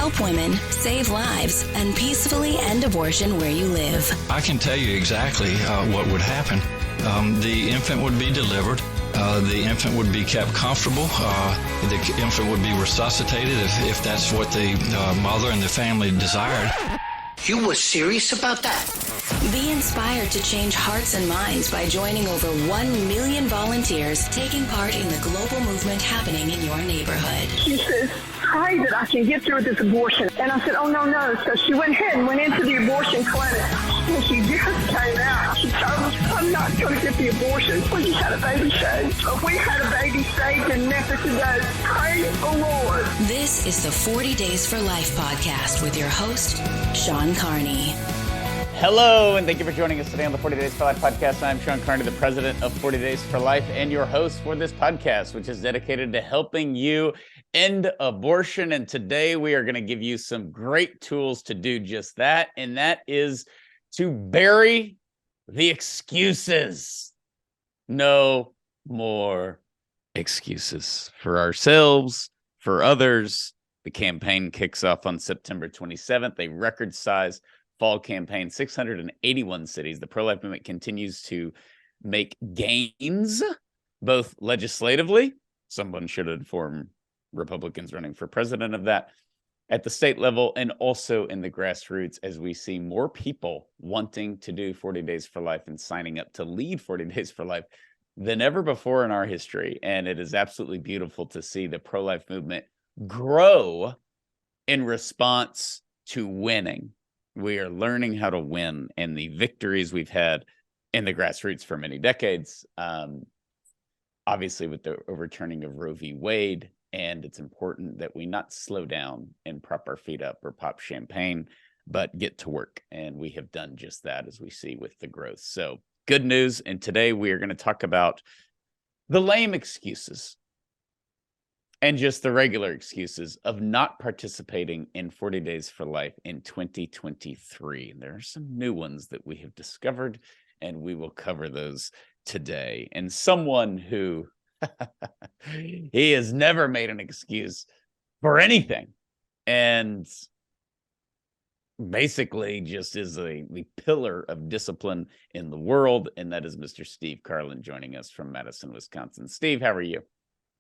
help women, save lives, and peacefully end abortion where you live. I can tell you exactly what would happen. The infant would be delivered. The infant would be kept comfortable. The infant would be resuscitated if that's what the mother and the family desired. You were serious about that? Be inspired to change hearts and minds by joining over 1 million volunteers taking part in the global movement happening in your neighborhood. She says, pray that I can get through this abortion. And I said, oh, no. So she went ahead and went into the abortion clinic. And she just came out. She told us, I'm not going to get the abortion. We just had a baby saved. We had a baby saved in Memphis today. Praise the Lord. This is the 40 Days for Life podcast with your host, Sean Carney. Hello, and thank you for joining us today on the 40 Days for Life podcast. I'm Sean Carney, the president of 40 Days for Life, and your host for this podcast, which is dedicated to helping you end abortion. And today we are going to give you some great tools to do just that, and that is to bury the excuses. No more excuses for ourselves, for others. The campaign kicks off on September 27th, a record-size fall campaign, 681 cities. The pro-life movement continues to make gains, both legislatively. Someone should inform Republicans running for president of that at the state level, and also in the grassroots, as we see more people wanting to do 40 Days for Life and signing up to lead 40 Days for Life than ever before in our history. And it is absolutely beautiful to see the pro-life movement grow in response to winning. We are learning how to win, and the victories we've had in the grassroots for many decades, obviously with the overturning of Roe v. Wade, and it's important that we not slow down and prop our feet up or pop champagne, but get to work, and we have done just that, as we see with the growth. So good news, and today we are going to talk about the lame excuses and just the regular excuses of not participating in 40 Days for Life in 2023. There are some new ones that we have discovered, and we will cover those today. And someone who he has never made an excuse for anything, and basically just is the pillar of discipline in the world, and that is Mr. Steve Carlin, joining us from Madison, Wisconsin. Steve, how are you?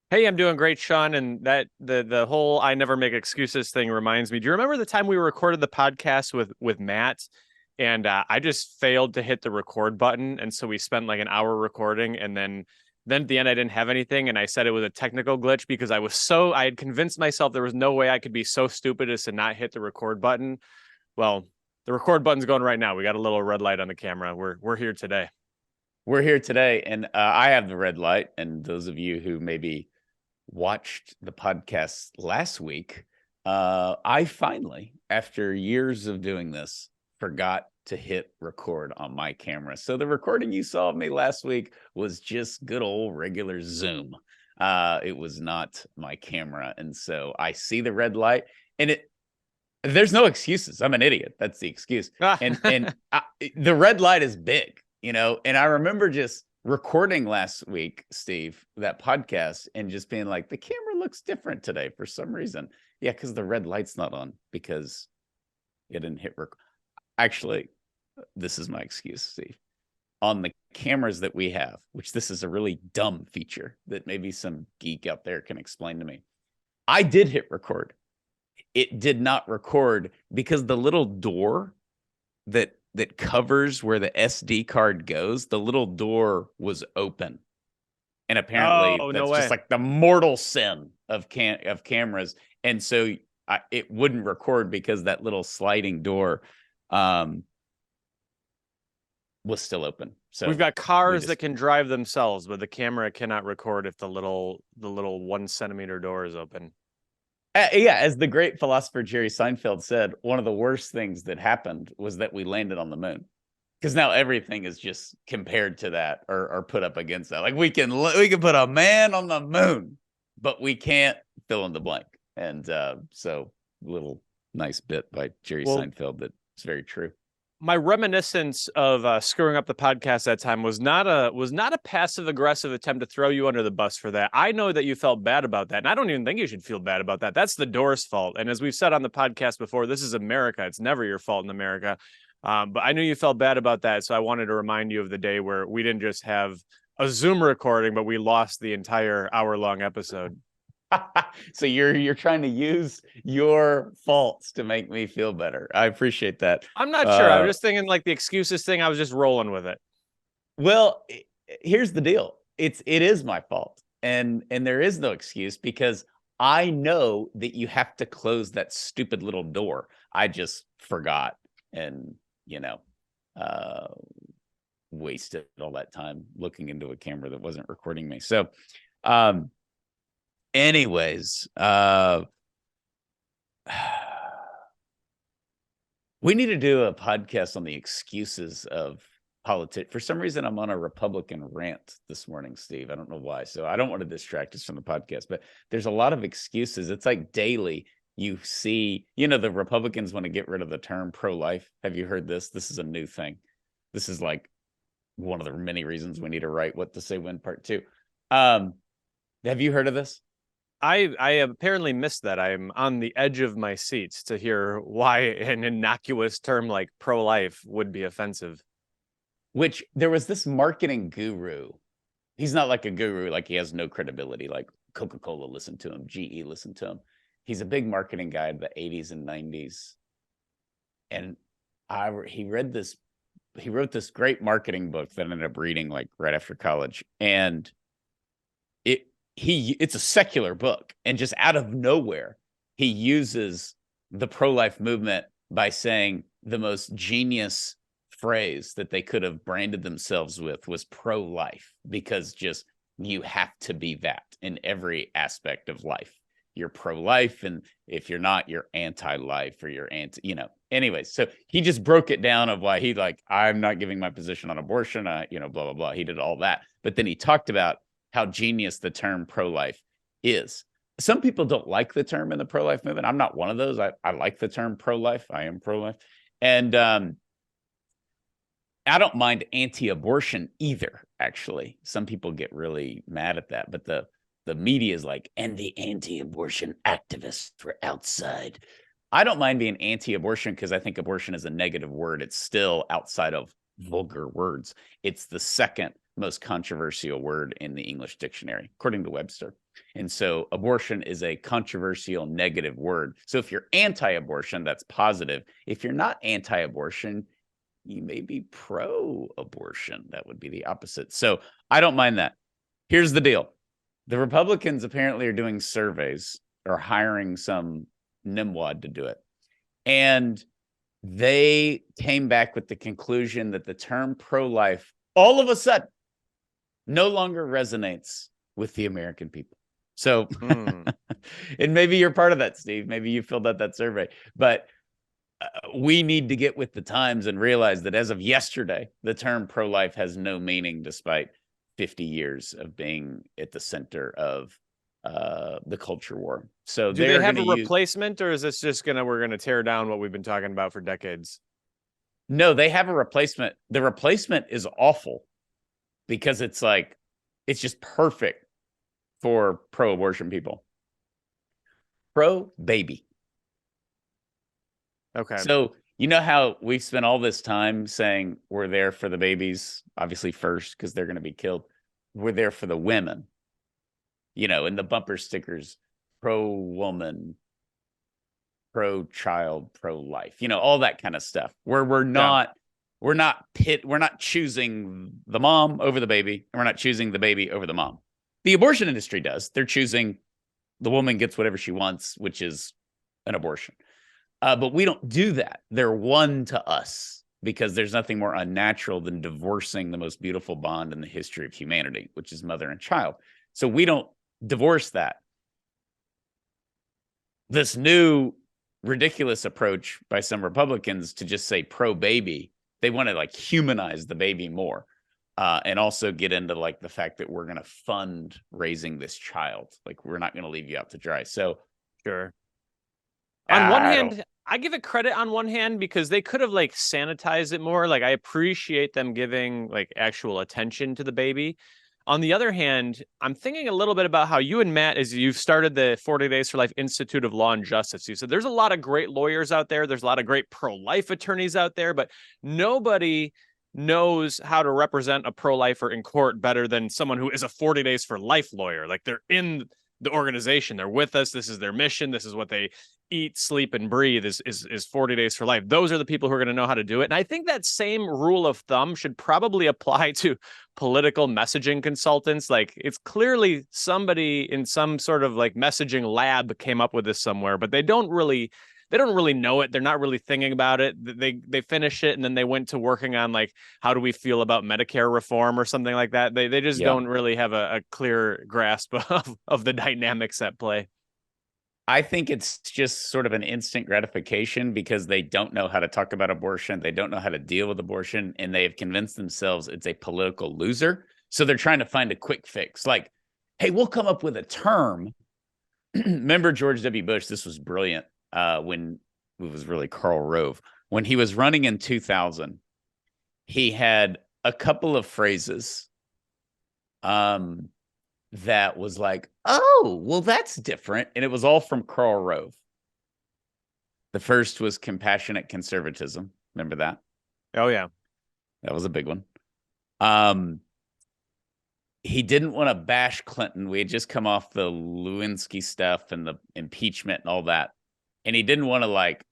Hey, I'm doing great, Sean. And that the whole I never make excuses thing reminds me. Do you remember the time we recorded the podcast with Matt, and I just failed to hit the record button, and so we spent like an hour recording, and then at the end I didn't have anything, and I said it was a technical glitch because I had convinced myself there was no way I could be so stupid as to not hit the record button. Well, the record button's going right now. We got a little red light on the camera. We're here today. We're here today, and I have the red light, and those of you who maybe watched the podcast last week, I finally, after years of doing this, forgot to hit record on my camera. So the recording you saw of me last week was just good old regular Zoom. It was not my camera. And so I see the red light, and there's no excuses. I'm an idiot. That's the excuse. And the red light is big, and I remember just recording last week, Steve, that podcast, and just being like, the camera looks different today for some reason. Yeah, because the red light's not on, because it didn't hit record. Actually, this is my excuse, Steve. On the cameras that we have, which this is a really dumb feature that maybe some geek out there can explain to me. I did hit record. It did not record because the little door that covers where the SD card goes, the little door was open. And apparently that's just like the mortal sin of cameras. And so it wouldn't record because that little sliding door was still open. So we've got cars that can drive themselves, but the camera cannot record if the little 1 centimeter door is open. Yeah, as the great philosopher Jerry Seinfeld said, one of the worst things that happened was that we landed on the moon, because now everything is just compared to that or put up against that. Like we can put a man on the moon, but we can't fill in the blank. And so little nice bit by Jerry Seinfeld that's very true. my reminiscence of screwing up the podcast that time was not a passive aggressive attempt to throw you under the bus for that. I know that you felt bad about that, and I don't even think you should feel bad about that. That's the Doors' fault. And as we've said on the podcast before, this is America. It's never your fault in America. But I knew you felt bad about that, so I wanted to remind you of the day where we didn't just have a Zoom recording, but we lost the entire hour-long episode. So you're trying to use your faults to make me feel better. I appreciate that. I'm not sure. I was just thinking like the excuses thing. I was just rolling with it. Well, here's the deal. It is my fault. And there is no excuse because I know that you have to close that stupid little door. I just forgot and, wasted all that time looking into a camera that wasn't recording me. So, anyways, we need to do a podcast on the excuses of politics. For some reason, I'm on a Republican rant this morning, Steve. I don't know why. So I don't want to distract us from the podcast, but there's a lot of excuses. It's like daily you see, the Republicans want to get rid of the term pro-life. Have you heard this? This is a new thing. This is like one of the many reasons we need to write What to Say When Part 2. Have you heard of this? I apparently missed that. I'm on the edge of my seats to hear why an innocuous term like pro-life would be offensive. Which there was this marketing guru. He's not like a guru, like he has no credibility, like Coca-Cola listened to him, GE listened to him. He's a big marketing guy in the 80s and 90s. And he wrote this great marketing book that I ended up reading like right after college. And it's a secular book, and just out of nowhere, he uses the pro-life movement by saying the most genius phrase that they could have branded themselves with was pro-life, because just you have to be that in every aspect of life. You're pro-life, and if you're not, you're anti-life or you're Anyway, so he just broke it down of why he I'm not giving my position on abortion, blah, blah, blah. He did all that. But then he talked about how genius the term pro-life is. Some people don't like the term in the pro-life movement. I'm not one of those. I like the term pro-life. I am pro-life. And I don't mind anti-abortion either, actually. Some people get really mad at that. But the media is like, and the anti-abortion activists were outside. I don't mind being anti-abortion because I think abortion is a negative word. It's still outside of vulgar words. It's the second most controversial word in the English dictionary, according to Webster. And so abortion is a controversial negative word. So if you're anti-abortion, that's positive. If you're not anti-abortion, you may be pro-abortion. That would be the opposite. So I don't mind that. Here's the deal. The Republicans apparently are doing surveys or hiring some nimwad to do it. And they came back with the conclusion that the term pro-life all of a sudden no longer resonates with the American people. So, and maybe you're part of that, Steve. Maybe you filled out that survey, but we need to get with the times and realize that as of yesterday, the term pro-life has no meaning despite 50 years of being at the center of the culture war. So do they have a replacement, or is this just we're going to tear down what we've been talking about for decades? No, they have a replacement. The replacement is awful because it's just perfect for pro-abortion people. Pro-baby. Okay. So you know how we've spent all this time saying we're there for the babies, obviously first, because they're going to be killed. We're there for the women, and the bumper stickers, pro-woman, pro-child, pro-life, all that kind of stuff, where we're not choosing the mom over the baby, and we're not choosing the baby over the mom. The abortion industry does. They're choosing the woman gets whatever she wants, which is an abortion. But we don't do that. They're one to us because there's nothing more unnatural than divorcing the most beautiful bond in the history of humanity, which is mother and child. So we don't divorce that. This new ridiculous approach by some Republicans to just say pro-baby, they want to humanize the baby more. And also get into the fact that we're going to fund raising this child. We're not going to leave you out to dry. So sure. On one hand, I give it credit on one hand because they could have like sanitized it more. Like I appreciate them giving like actual attention to the baby. On the other hand, I'm thinking a little bit about how you and Matt, as you've started the 40 Days for Life Institute of Law and Justice, you said there's a lot of great lawyers out there. There's a lot of great pro-life attorneys out there, but nobody knows how to represent a pro-lifer in court better than someone who is a 40 Days for Life lawyer. Like they're in the organization. They're with us. This is their mission. This is what they eat, sleep, and breathe is 40 Days for Life. Those are the people who are going to know how to do it. And I think that same rule of thumb should probably apply to political messaging consultants. Like it's clearly somebody in some sort of like messaging lab came up with this somewhere, but they don't really know it. They're not really thinking about it. They finish it and then they went to working on like, how do we feel about Medicare reform or something like that? They just don't really have a clear grasp of the dynamics at play. I think it's just sort of an instant gratification because they don't know how to talk about abortion. They don't know how to deal with abortion, and they have convinced themselves it's a political loser. So they're trying to find a quick fix. Like, hey, we'll come up with a term. Remember George W. Bush? This was brilliant when it was really Karl Rove. When he was running in 2000, he had a couple of phrases that was like, oh, well, that's different. And it was all from Karl Rove. The first was compassionate conservatism. Remember that? Oh, yeah. That was a big one. He didn't want to bash Clinton. We had just come off the Lewinsky stuff and the impeachment and all that. And he didn't want to like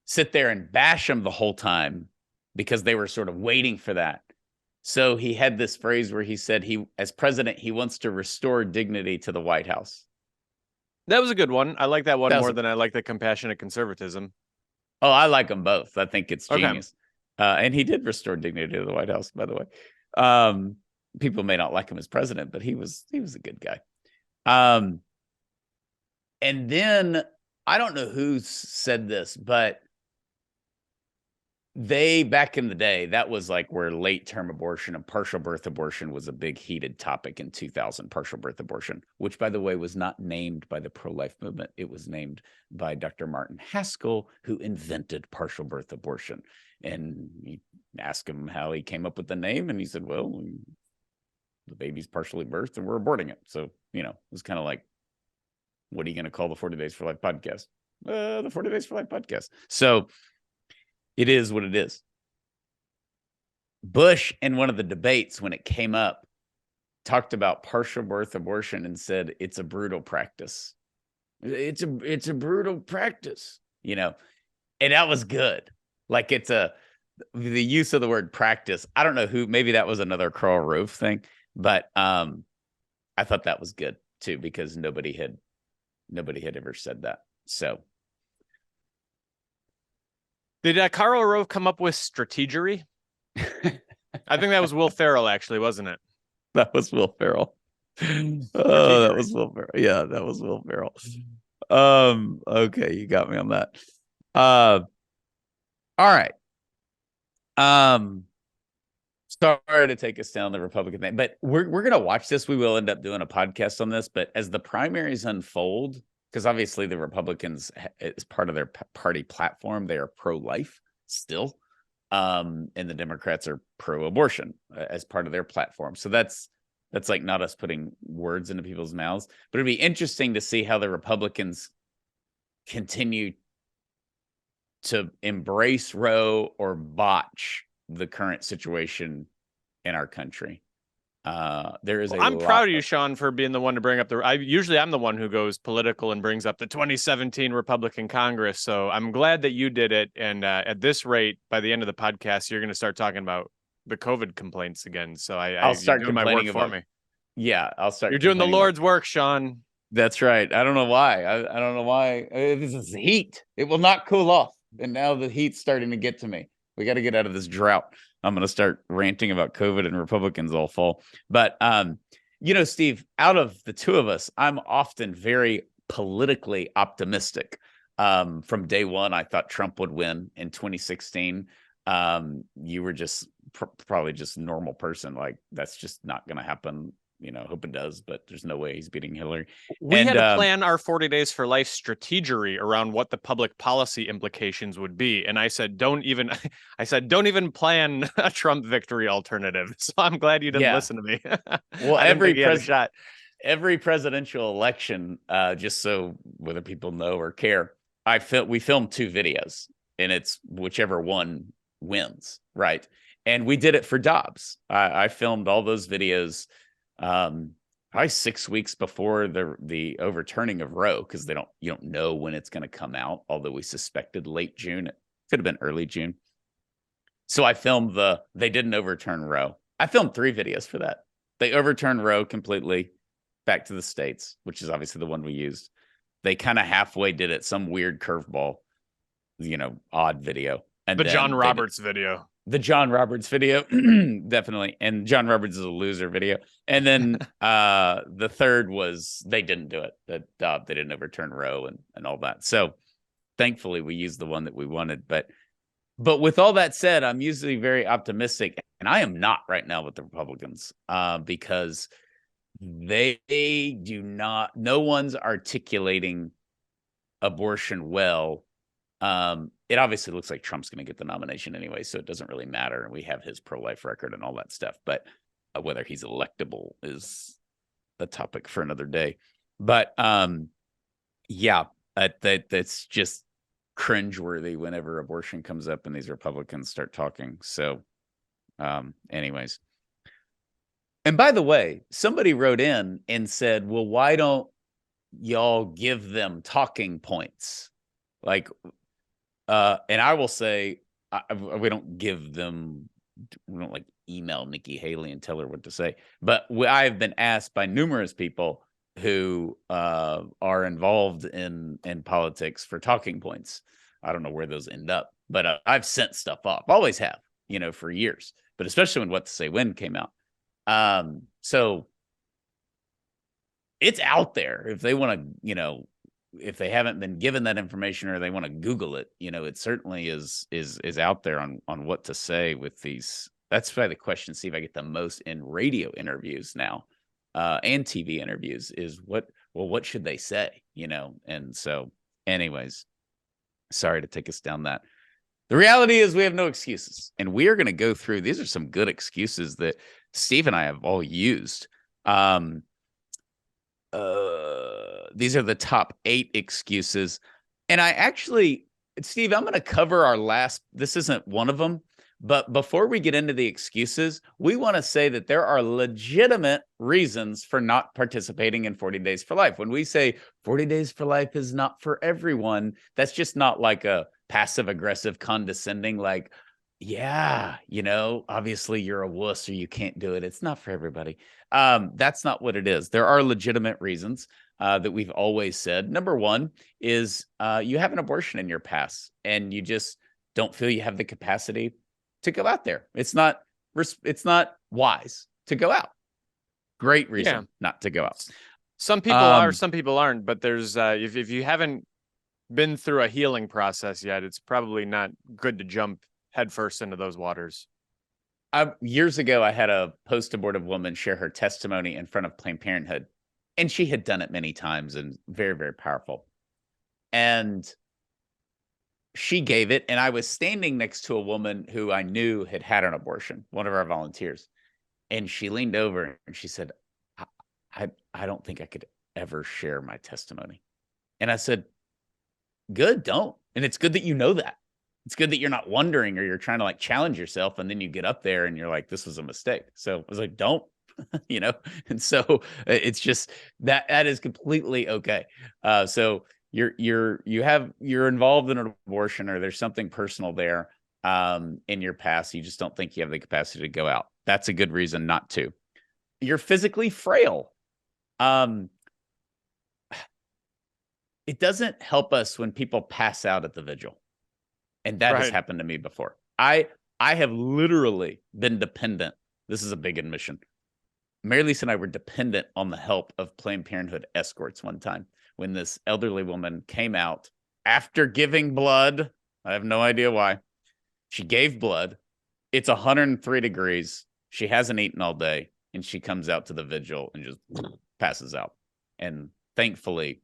sit there and bash him the whole time because they were sort of waiting for that. So he had this phrase where he said as president, he wants to restore dignity to the White House. That was a good one. I like that one more than I like the compassionate conservatism. Oh, I like them both. I think it's genius. And he did restore dignity to the White House, by the way. People may not like him as president, but he was a good guy. And then I don't know who said this, but back in the day, that was like where late-term abortion and partial birth abortion was a big heated topic in 2000, partial birth abortion, which, by the way, was not named by the pro-life movement. It was named by Dr. Martin Haskell, who invented partial birth abortion. And you ask him how he came up with the name, and he said, well, the baby's partially birthed and we're aborting it. So, it was kind of like, what are you going to call the 40 Days for Life podcast? The 40 Days for Life podcast. So it is what it is. Bush, in one of the debates when it came up, talked about partial birth abortion and said it's a brutal practice. It's a brutal practice, and that was good. Like the use of the word practice. I don't know who. Maybe that was another Karl Rove thing, but I thought that was good too because nobody had ever said that. So. Did Karl Rove come up with strategery? I think that was Will Ferrell, actually, wasn't it? That was Will Ferrell. Oh, that was Will Ferrell. Yeah, that was Will Ferrell. Okay, you got me on that. All right. Sorry to take us down the Republican thing, but we're gonna watch this. We will end up doing a podcast on this, but as the primaries unfold, because obviously the Republicans, as part of their party platform, they are pro-life still, and the Democrats are pro-abortion as part of their platform. So that's like not us putting words into people's mouths, but it'd be interesting to see how the Republicans continue to embrace Roe or botch the current situation in our country. I'm proud of you, Sean, for being the one to bring up usually I'm the one who goes political and brings up the 2017 Republican Congress. So I'm glad that you did it. And at this rate, by the end of the podcast, you're going to start talking about the COVID complaints again. So I'll start doing my work for me. Yeah, I'll start. You're doing the Lord's work, Sean. That's right. I don't know why. I don't know why. This is heat. It will not cool off. And now the heat's starting to get to me. We got to get out of this drought. I'm going to start ranting about COVID and Republicans all fall. But, Steve, out of the two of us, I'm often very politically optimistic. From day one, I thought Trump would win in 2016. You were just probably just a normal person. Like, that's just not going to happen. hope it does, but there's no way he's beating Hillary. We had to plan our 40 Days for Life strategery around what the public policy implications would be. And I said, don't even plan a Trump victory alternative. So I'm glad you didn't listen to me. Well, every presidential election, just so whether people know or care, we filmed 2 videos, and it's whichever one wins, right? And we did it for Dobbs. I filmed all those videos probably 6 weeks before the overturning of Roe, because you don't know when it's going to come out, although we suspected late June. It could have been early June. So I filmed they didn't overturn Roe. I filmed 3 videos for that. They overturned Roe completely, back to the states, which is obviously the one we used. They kind of halfway did it, some weird curveball, odd video. And the John Roberts video. The John Roberts video, definitely. And John Roberts is a loser video. And then the third was they didn't do it. They didn't overturn Roe and all that. So thankfully we used the one that we wanted. But with all that said, I'm usually very optimistic. And I am not right now with the Republicans because they do not, no one's articulating abortion well. It obviously looks like Trump's going to get the nomination anyway, so it doesn't really matter. And we have his pro-life record and all that stuff. But whether he's electable is the topic for another day. But that's just cringeworthy whenever abortion comes up and these Republicans start talking. So anyways. And by the way, somebody wrote in and said, well, why don't y'all give them talking points? Like, and I will say, we don't like email Nikki Haley and tell her what to say. But I have been asked by numerous people who are involved in politics for talking points. I don't know where those end up, but I've sent stuff off. Always have, for years. But especially when What to Say When came out. So it's out there if they want to, if they haven't been given that information or they want to Google it, it certainly is out there on what to say with these. That's probably the question, Steve, I get the most in radio interviews now, and TV interviews is what should they say, And so anyways, sorry to take us down that. The reality is we have no excuses, and we are going to go through. These are some good excuses that Steve and I have all used. These are the top 8 excuses. And Steve, I'm going to cover our last, this isn't one of them, but before we get into the excuses, we want to say that there are legitimate reasons for not participating in 40 Days for Life. When we say 40 Days for Life is not for everyone, that's just not like a passive aggressive condescending, like, yeah, obviously you're a wuss or you can't do it. It's not for everybody. That's not what it is. There are legitimate reasons that we've always said. Number one is you have an abortion in your past and you just don't feel you have the capacity to go out there. It's not wise to go out. Great reason not to go out. Some people are, some people aren't. But there's if you haven't been through a healing process yet, it's probably not good to jump headfirst into those waters. Years ago, I had a post-abortive woman share her testimony in front of Planned Parenthood, and she had done it many times and very, very powerful. And she gave it, and I was standing next to a woman who I knew had had an abortion, one of our volunteers. And she leaned over and she said, I don't think I could ever share my testimony. And I said, good, don't. And it's good that you know that. It's good that you're not wondering or you're trying to like challenge yourself. And then you get up there and you're like, this was a mistake. So I was like, don't, and so it's just that is completely okay. So you're involved in an abortion or there's something personal there in your past. You just don't think you have the capacity to go out. That's a good reason not to. You're physically frail. It doesn't help us when people pass out at the vigil. And that has happened to me before. I have literally been dependent. This is a big admission. Mary Lisa and I were dependent on the help of Planned Parenthood escorts one time when this elderly woman came out after giving blood. I have no idea why. She gave blood. It's 103 degrees. She hasn't eaten all day. and she comes out to the vigil and just passes out. And thankfully,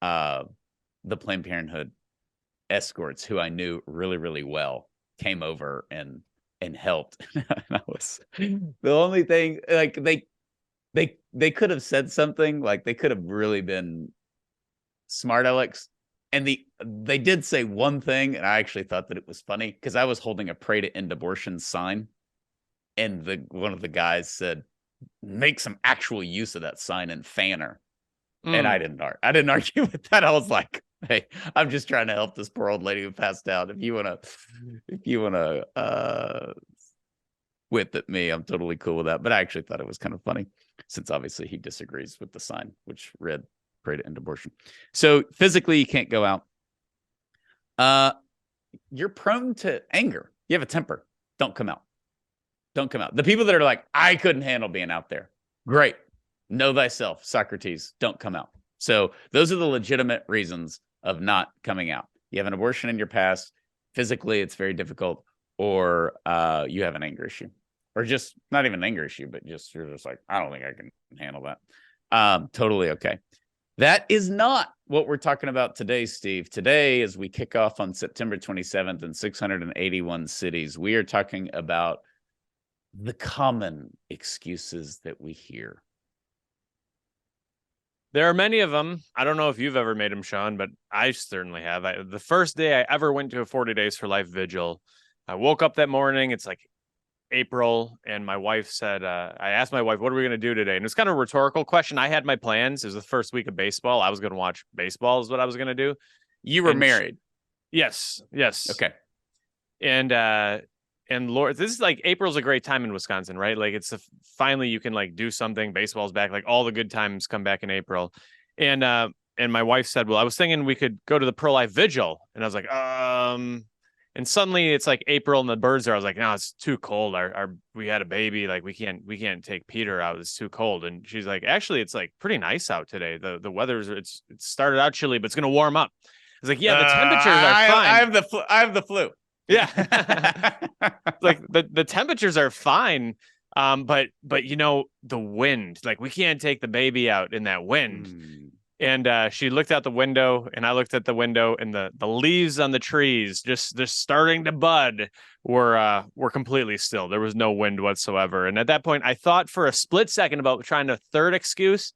the Planned Parenthood escorts, who I knew really, really well, came over and helped. And I was the only thing, like, they could have said something, like they could have really been smart Alex. And they did say one thing, and I actually thought that it was funny because I was holding a "Pray to End Abortion" sign, and one of the guys said, "Make some actual use of that sign and fan her." And I didn't argue with that. I was like, "Hey, I'm just trying to help this poor old lady who passed out. If you wanna whip at me, I'm totally cool with that." But I actually thought it was kind of funny, since obviously he disagrees with the sign, which read "Pray to End Abortion." So physically, you can't go out. You're prone to anger. You have a temper. Don't come out. Don't come out. The people that are like, "I couldn't handle being out there." Great. Know thyself, Socrates. Don't come out. So those are the legitimate reasons of not coming out. You have an abortion in your past. Physically, it's very difficult. Or you have an anger issue. Or just not even an anger issue, but you're just like, "I don't think I can handle that." Totally okay. That is not what we're talking about today, Steve. Today, as we kick off on September 27th in 681 cities, we are talking about the common excuses that we hear. There are many of them. I don't know if you've ever made them, Sean, but I certainly have. The first day I ever went to a 40 Days for Life vigil, I woke up that morning. It's like April, and my wife said, I asked my wife, "What are we going to do today?" And it was kind of a rhetorical question. I had my plans. It was the first week of baseball. I was going to watch baseball is what I was going to do. You were married? Yes. Okay. And Lord, this is like, April's a great time in Wisconsin, right? Like finally you can like do something. Baseball's back. Like all the good times come back in April. And my wife said, "Well, I was thinking we could go to the pro-life vigil." And I was like, and suddenly it's like April and the birds are. I was like, "No, it's too cold. We had a baby. Like we can't take Peter out. It's too cold." And she's like, "Actually, it's like pretty nice out today. The weather's it started out chilly, but it's gonna warm up." I was like, "Yeah, the temperatures are fine. I have the flu. Yeah." Like the temperatures are fine. But you know, the wind, like we can't take the baby out in that wind. And she looked out the window, and I looked at the window, and the leaves on the trees just starting to bud were completely still. There was no wind whatsoever. And at that point, I thought for a split second about trying a third excuse,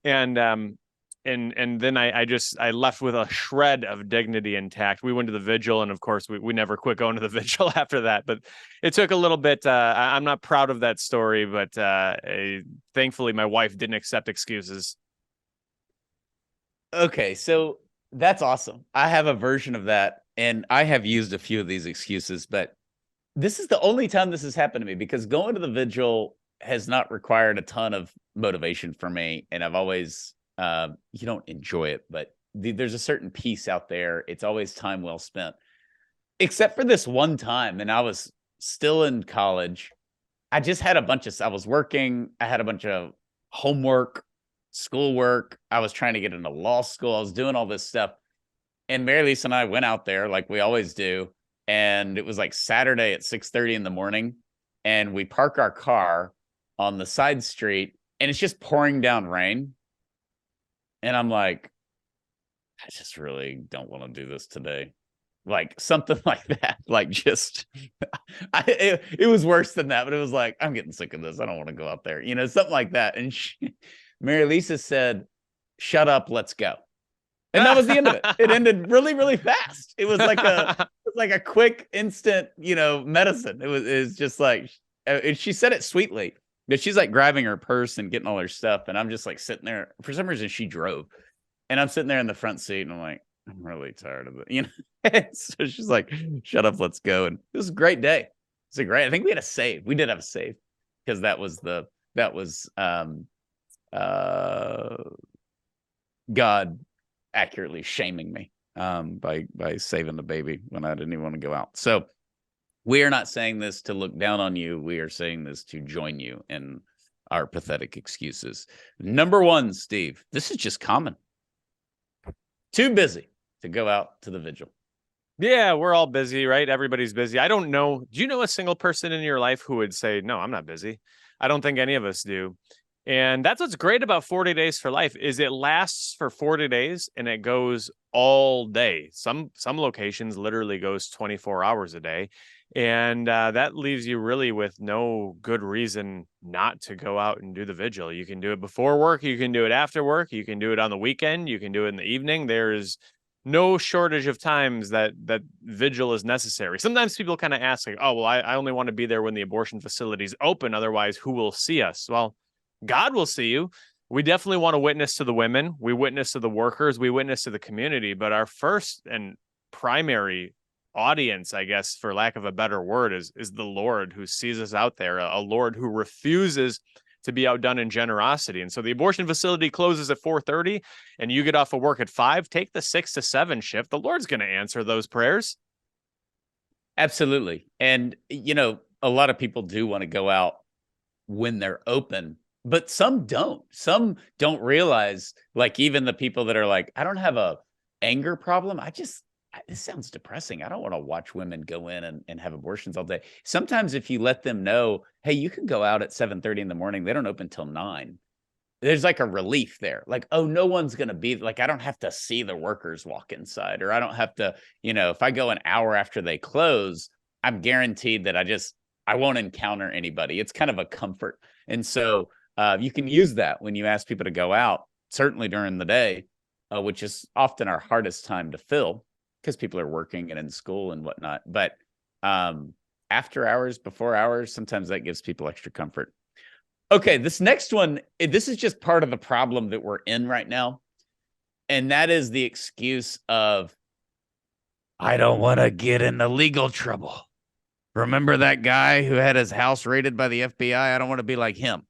and then I left with a shred of dignity intact. We went to the vigil, and of course we never quit going to the vigil after that. But it took a little bit. I'm not proud of that story, but thankfully my wife didn't accept excuses. Okay, so that's awesome. I have a version of that, and I have used a few of these excuses, but this is the only time this has happened to me, because going to the vigil has not required a ton of motivation for me, and I've always you don't enjoy it, but there's a certain peace out there. It's always time well spent, except for this one time, and I was still in college. I just had I was working. I had a bunch of homework, schoolwork. I was trying to get into law school. I was doing all this stuff. And Mary Lisa and I went out there like we always do. And it was like Saturday at 6:30 in the morning. And we park our car on the side street, and it's just pouring down rain. And I'm like, I just really don't want to do this today. Like something like that. Like just, it was worse than that, but it was like, I'm getting sick of this. I don't want to go out there, something like that. And Mary Lisa said, "Shut up, let's go." And that was the end of it. It ended really, really fast. It was like a quick, instant, medicine. It was just like, she said it sweetly, but she's like grabbing her purse and getting all her stuff. And I'm just like sitting there. For some reason, she drove, and I'm sitting there in the front seat, and I'm like, I'm really tired of it. So she's like, "Shut up, let's go." And it was a great day. It's a great. I think we had a save. We did have a save, because that was God accurately shaming me by saving the baby when I didn't even want to go out. So we are not saying this to look down on you. We are saying this to join you in our pathetic excuses. Number one, Steve, this is just common. Too busy to go out to the vigil. Yeah, we're all busy, right? Everybody's busy. I don't know. Do you know a single person in your life who would say, "No, I'm not busy"? I don't think any of us do. And that's what's great about 40 Days for Life is it lasts for 40 days and it goes all day. Some locations literally goes 24 hours a day. And that leaves you really with no good reason not to go out and do the vigil. You can do it before work. You can do it after work. You can do it on the weekend. You can do it in the evening. There's no shortage of times that vigil is necessary. Sometimes people kind of ask, like, oh, well, I only want to be there when the abortion facility's open. Otherwise, who will see us? Well, God will see you. We definitely want to witness to the women. We witness to the workers. We witness to the community. But our first and primary audience, I guess, for lack of a better word, is the Lord who sees us out there, a Lord who refuses to be outdone in generosity. And so the abortion facility closes at 4:30 and you get off of work at 5, take the 6 to 7 shift. The Lord's going to answer those prayers. Absolutely. And, a lot of people do want to go out when they're open, but some don't. Some don't realize, like, even the people that are like, I don't have a anger problem. This sounds depressing. I don't want to watch women go in and have abortions all day. Sometimes if you let them know, hey, you can go out at 7:30 in the morning. They don't open till 9. There's like a relief there. Like, oh, no one's going to be like, I don't have to see the workers walk inside, or I don't have to, if I go an hour after they close, I'm guaranteed that I won't encounter anybody. It's kind of a comfort. And so you can use that when you ask people to go out, certainly during the day, which is often our hardest time to fill because people are working and in school and whatnot. But after hours, before hours, sometimes that gives people extra comfort. Okay, this next one, this is just part of the problem that we're in right now. And that is the excuse of, I don't want to get into legal trouble. Remember that guy who had his house raided by the FBI? I don't want to be like him.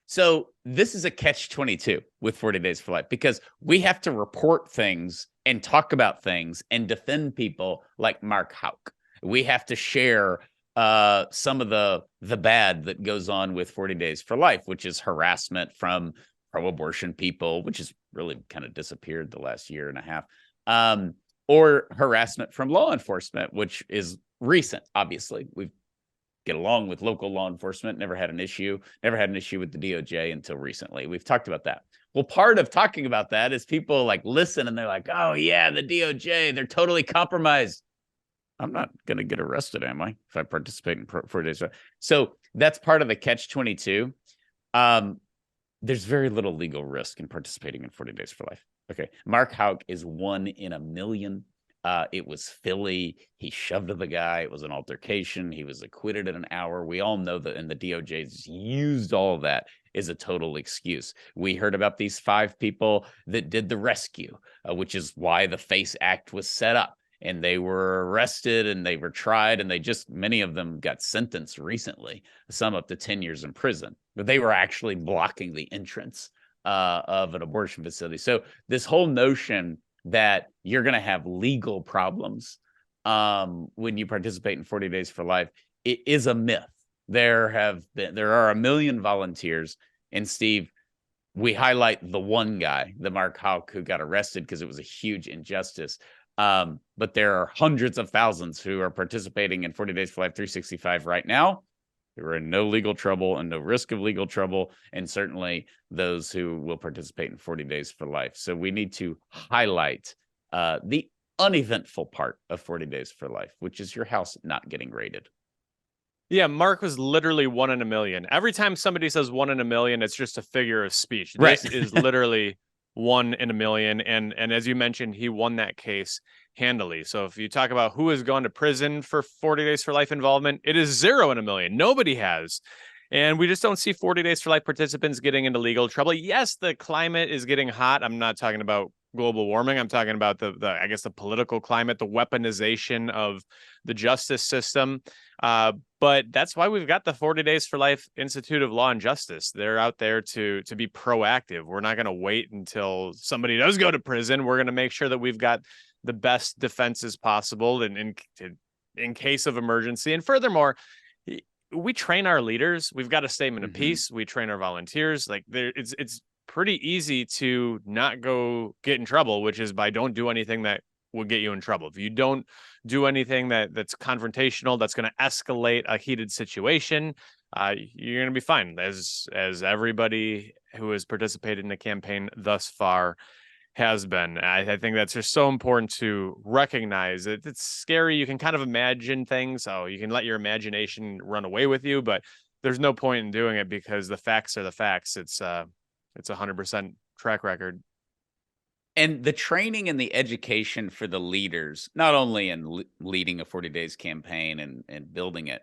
So this is a catch-22 with 40 Days for Life, because we have to report things and talk about things and defend people like Mark Houck. We have to share some of the bad that goes on with 40 Days for Life, which is harassment from pro-abortion people, which has really kind of disappeared the last year and a half, or harassment from law enforcement, which is recent. Obviously, we get along with local law enforcement, never had an issue with the DOJ until recently. We've talked about that. Well, part of talking about that is people like listen and they're like, oh yeah, the DOJ, they're totally compromised. I'm not going to get arrested, am I, if I participate in 40 Days? So that's part of the catch-22. There's very little legal risk in participating in 40 Days for Life. Okay, Mark Houck is 1 in a million. It was Philly. He shoved the guy. It was an altercation. He was acquitted in an hour. We all know that, and the DOJ used all of that as a total excuse. We heard about these 5 people that did the rescue, which is why the FACE Act was set up. And they were arrested and they were tried, and many of them got sentenced recently, some up to 10 years in prison. But they were actually blocking the entrance of an abortion facility. So this whole notion that you're going to have legal problems when you participate in 40 Days for Life, it is a myth. There are a million volunteers, and Steve, we highlight the one guy, the Mark Houck, who got arrested because it was a huge injustice. But there are hundreds of thousands who are participating in 40 Days for Life 365 right now. There are no legal trouble and no risk of legal trouble, and certainly those who will participate in 40 Days for Life. So we need to highlight the uneventful part of 40 Days for Life, which is your house not getting raided. Yeah, Mark was literally 1 in a million. Every time somebody says 1 in a million, it's just a figure of speech. Right. This is literally 1 in a million. And as you mentioned, he won that case handily. So if you talk about who has gone to prison for 40 Days for Life involvement, it is 0 in a million. Nobody has. And we just don't see 40 Days for Life participants getting into legal trouble. Yes, the climate is getting hot. I'm not talking about global warming. I'm talking about the political climate, the weaponization of the justice system. But that's why we've got the 40 Days for Life Institute of Law and Justice. They're out there to be proactive. We're not going to wait until somebody does go to prison. We're going to make sure that we've got the best defenses possible in case of emergency. And furthermore, we train our leaders. We've got a statement of peace. We train our volunteers. Like it's pretty easy to not go get in trouble, which is by don't do anything that will get you in trouble. If you don't do anything that's confrontational, that's going to escalate a heated situation, you're going to be fine, as everybody who has participated in the campaign thus far has been. I think that's just so important to recognize. It's scary. You can kind of imagine things. So you can let your imagination run away with you, but there's no point in doing it because the facts are the facts. It's 100% track record. And the training and the education for the leaders, not only in leading a 40 days campaign and building it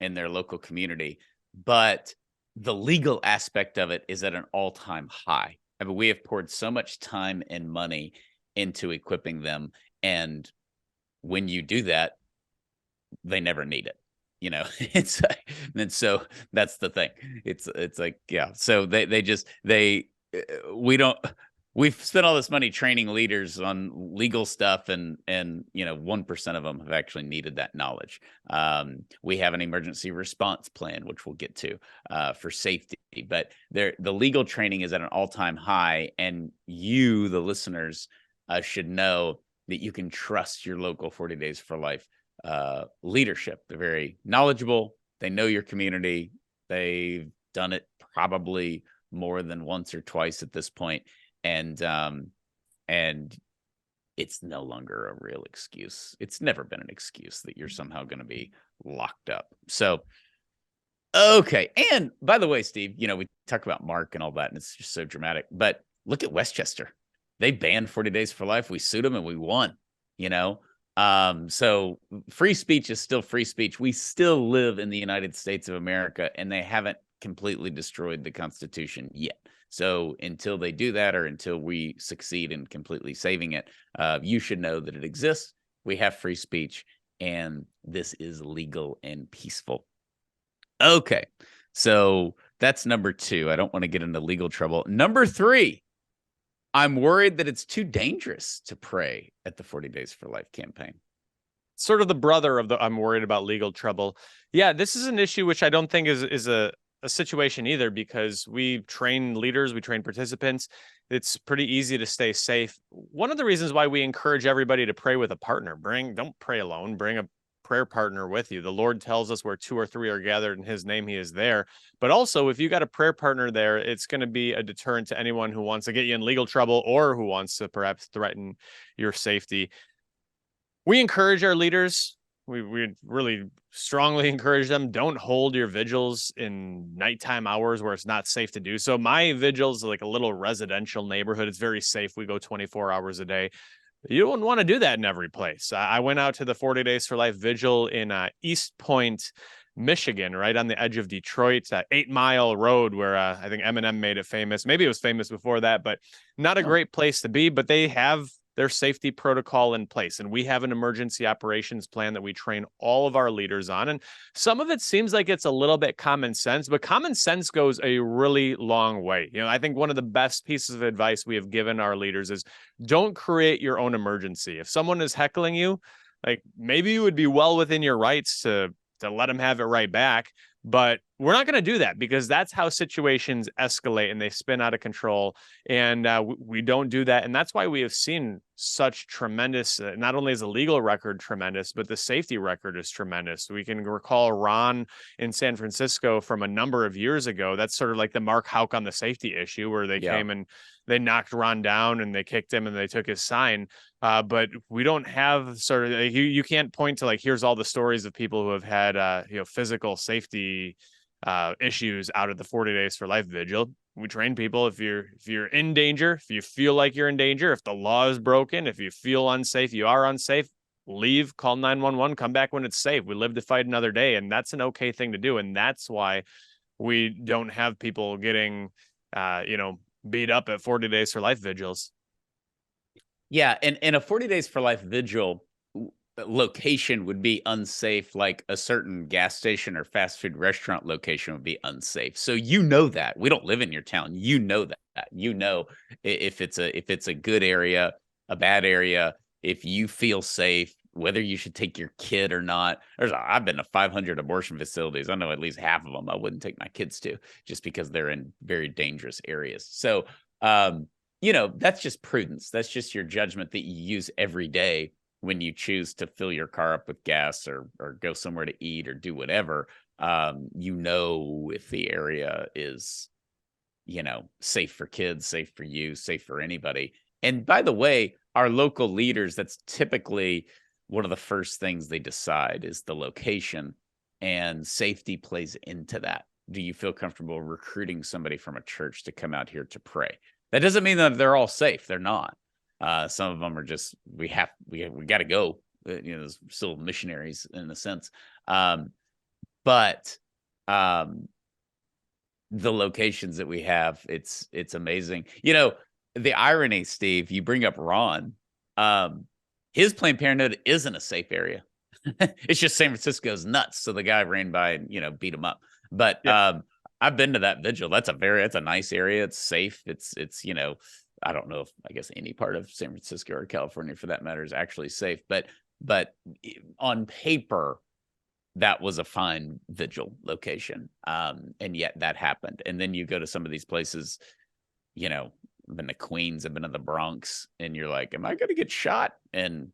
in their local community, but the legal aspect of it is at an all-time high. I mean, we have poured so much time and money into equipping them. And when you do that, they never need it. You know, and so that's the thing. It's like, yeah. So we've spent all this money training leaders on legal stuff, and 1% of them have actually needed that knowledge. We have an emergency response plan, which we'll get to for safety, but the legal training is at an all-time high, and you, the listeners, should know that you can trust your local 40 Days for Life leadership. They're very knowledgeable. They know your community. They've done it probably more than once or twice at this point. And it's no longer a real excuse. It's never been an excuse that you're somehow going to be locked up. So, okay. And by the way, Steve, we talk about Mark and all that, and it's just so dramatic, but look at Westchester. They banned 40 Days for Life. We sued them and we won, so free speech is still free speech. We still live in the United States of America, and they haven't completely destroyed the Constitution yet. So until they do that, or until we succeed in completely saving it, you should know that it exists. We have free speech, and this is legal and peaceful. Okay, so that's number 2. I don't want to get into legal trouble. Number 3, I'm worried that it's too dangerous to pray at the 40 Days for Life campaign. Sort of the brother of the I'm worried about legal trouble. Yeah, this is an issue which I don't think is a situation either, because we train leaders, we train participants. It's pretty easy to stay safe. One of the reasons why we encourage everybody to pray with a partner, don't pray alone, bring a prayer partner with you. The Lord tells us where 2 or 3 are gathered in his name, he is there. But also, if you got a prayer partner there, it's going to be a deterrent to anyone who wants to get you in legal trouble or who wants to perhaps threaten your safety. We encourage our leaders. We really strongly encourage them. Don't hold your vigils in nighttime hours where it's not safe to do so. My vigils are like a little residential neighborhood. It's very safe. We go 24 hours a day. You don't want to do that in every place. I went out to the 40 Days for Life vigil in East Point, Michigan, right on the edge of Detroit, 8 Mile Road, where I think Eminem made it famous. Maybe it was famous before that, but not a great place to be. But they have their safety protocol in place, and we have an emergency operations plan that we train all of our leaders on. And some of it seems like it's a little bit common sense, but common sense goes a really long way. I think one of the best pieces of advice we have given our leaders is don't create your own emergency. If someone is heckling you, like, maybe you would be well within your rights to let them have it right back. But we're not going to do that, because that's how situations escalate and they spin out of control. And we don't do that. And that's why we have seen such tremendous, not only is the legal record tremendous, but the safety record is tremendous. We can recall Ron in San Francisco from a number of years ago. That's sort of like the Mark Houck on the safety issue, where they came and they knocked Ron down and they kicked him and they took his sign. But we don't have sort of, you can't point to like, here's all the stories of people who have had, physical safety issues out of the 40 Days for Life vigil. We train people, if you're in danger, if you feel like you're in danger, if the law is broken, if you feel unsafe, you are unsafe, leave, call 911, come back when it's safe. We live to fight another day. And that's an okay thing to do. And that's why we don't have people getting, beat up at 40 Days for Life vigils. Yeah. And a 40 Days for Life vigil location would be unsafe, like a certain gas station or fast food restaurant location would be unsafe. So that. We don't live in your town. That. If it's a good area, a bad area, if you feel safe, whether you should take your kid or not. I've been to 500 abortion facilities. I know at least half of them I wouldn't take my kids to, just because they're in very dangerous areas. So that's just prudence. That's just your judgment that you use every day when you choose to fill your car up with gas or go somewhere to eat or do whatever. If the area is, safe for kids, safe for you, safe for anybody. And by the way, our local leaders, that's typically one of the first things they decide is the location, and safety plays into that. Do you feel comfortable recruiting somebody from a church to come out here to pray? That doesn't mean that they're all safe. They're not. Some of them are just, we got to go. There's still missionaries in a sense. But the locations that we have, it's amazing. The irony, Steve, you bring up Ron. His Planned Parenthood isn't a safe area. It's just San Francisco's nuts. So the guy ran by and beat him up. But yeah. I've been to that Vigil. That's a nice area. It's safe. It's I don't know if, I guess, any part of San Francisco or California for that matter is actually safe. But on paper, that was a fine Vigil location. And yet that happened. And then you go to some of these places, I've been to Queens, I've been to the Bronx, and you're like, am I going to get shot? And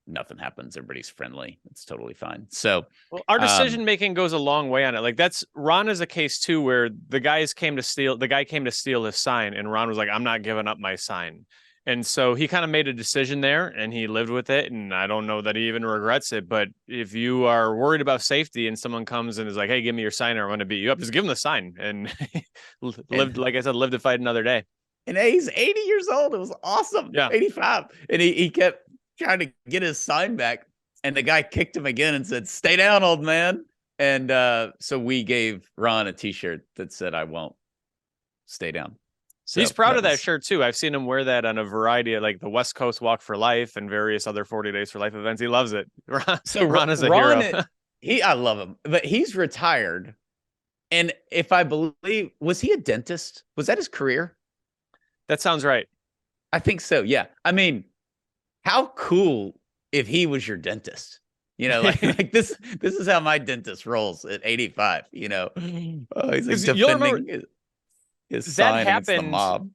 nothing happens. Everybody's friendly. It's totally fine. So our decision making goes a long way on it. Like Ron is a case too, where the guy came to steal his sign, and Ron was like, I'm not giving up my sign. And so he kind of made a decision there, and he lived with it. And I don't know that he even regrets it. But if you are worried about safety and someone comes and is like, hey, give me your sign or I'm going to beat you up, just give him the sign. And lived to fight another day. And he's 80 years old. It was awesome. Yeah. 85. And he kept trying to get his sign back. And the guy kicked him again and said, stay down, old man. And so we gave Ron a t-shirt that said, I won't stay down. So he's proud of that shirt too. I've seen him wear that on a variety of, like, the West Coast Walk for Life and various other 40 Days for Life events. He loves it. Ron is a hero. I love him, but he's retired. And if I believe, was he a dentist? Was that his career? That sounds right. I think so. Yeah. I mean, how cool if he was your dentist, like this is how my dentist rolls at 85, he's like defending his sign against the mob.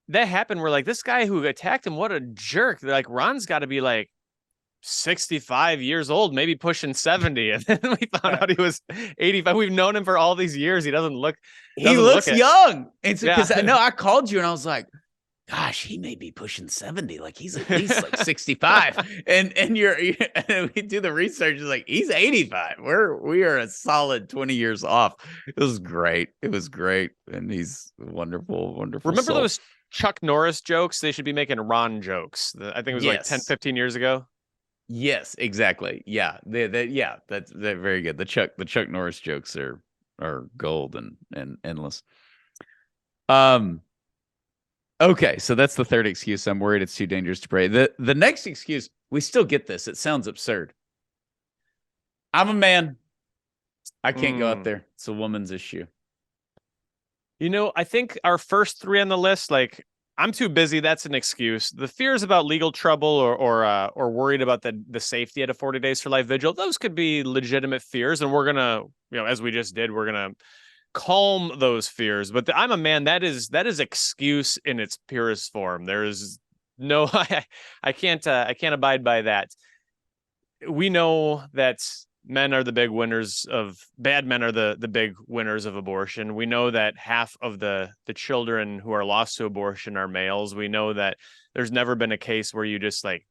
That happened where, like, this guy who attacked him, what a jerk. Like, Ron's got to be like 65 years old, maybe pushing 70. And then we found out he was 85. We've known him for all these years. He looks young. It's because I called you and I was like, gosh, he may be pushing 70. Like, he's at least like 65. And we do the research. It's like, he's 85. We are a solid 20 years off. It was great. And he's wonderful, wonderful. Remember soul. Those Chuck Norris jokes? They should be making Ron jokes. I think it was like 10, 15 years ago. Yes, exactly. Yeah. They're very good. The Chuck Norris jokes are gold and endless. Okay, so that's the third excuse. I'm worried it's too dangerous to pray. The next excuse, we still get this. It sounds absurd. I'm a man. I can't go out there. It's a woman's issue. I think our first three on the list, like, I'm too busy. That's an excuse. The fears about legal trouble or worried about the safety at a 40 Days for Life vigil, those could be legitimate fears. And we're going to, as we just did, we're going to calm those fears. But I'm a man, that is excuse in its purest form. There is no, I can't abide by that. We know that bad men are the big winners of abortion. We know that half of the children who are lost to abortion are males. We know that there's never been a case where you just, like,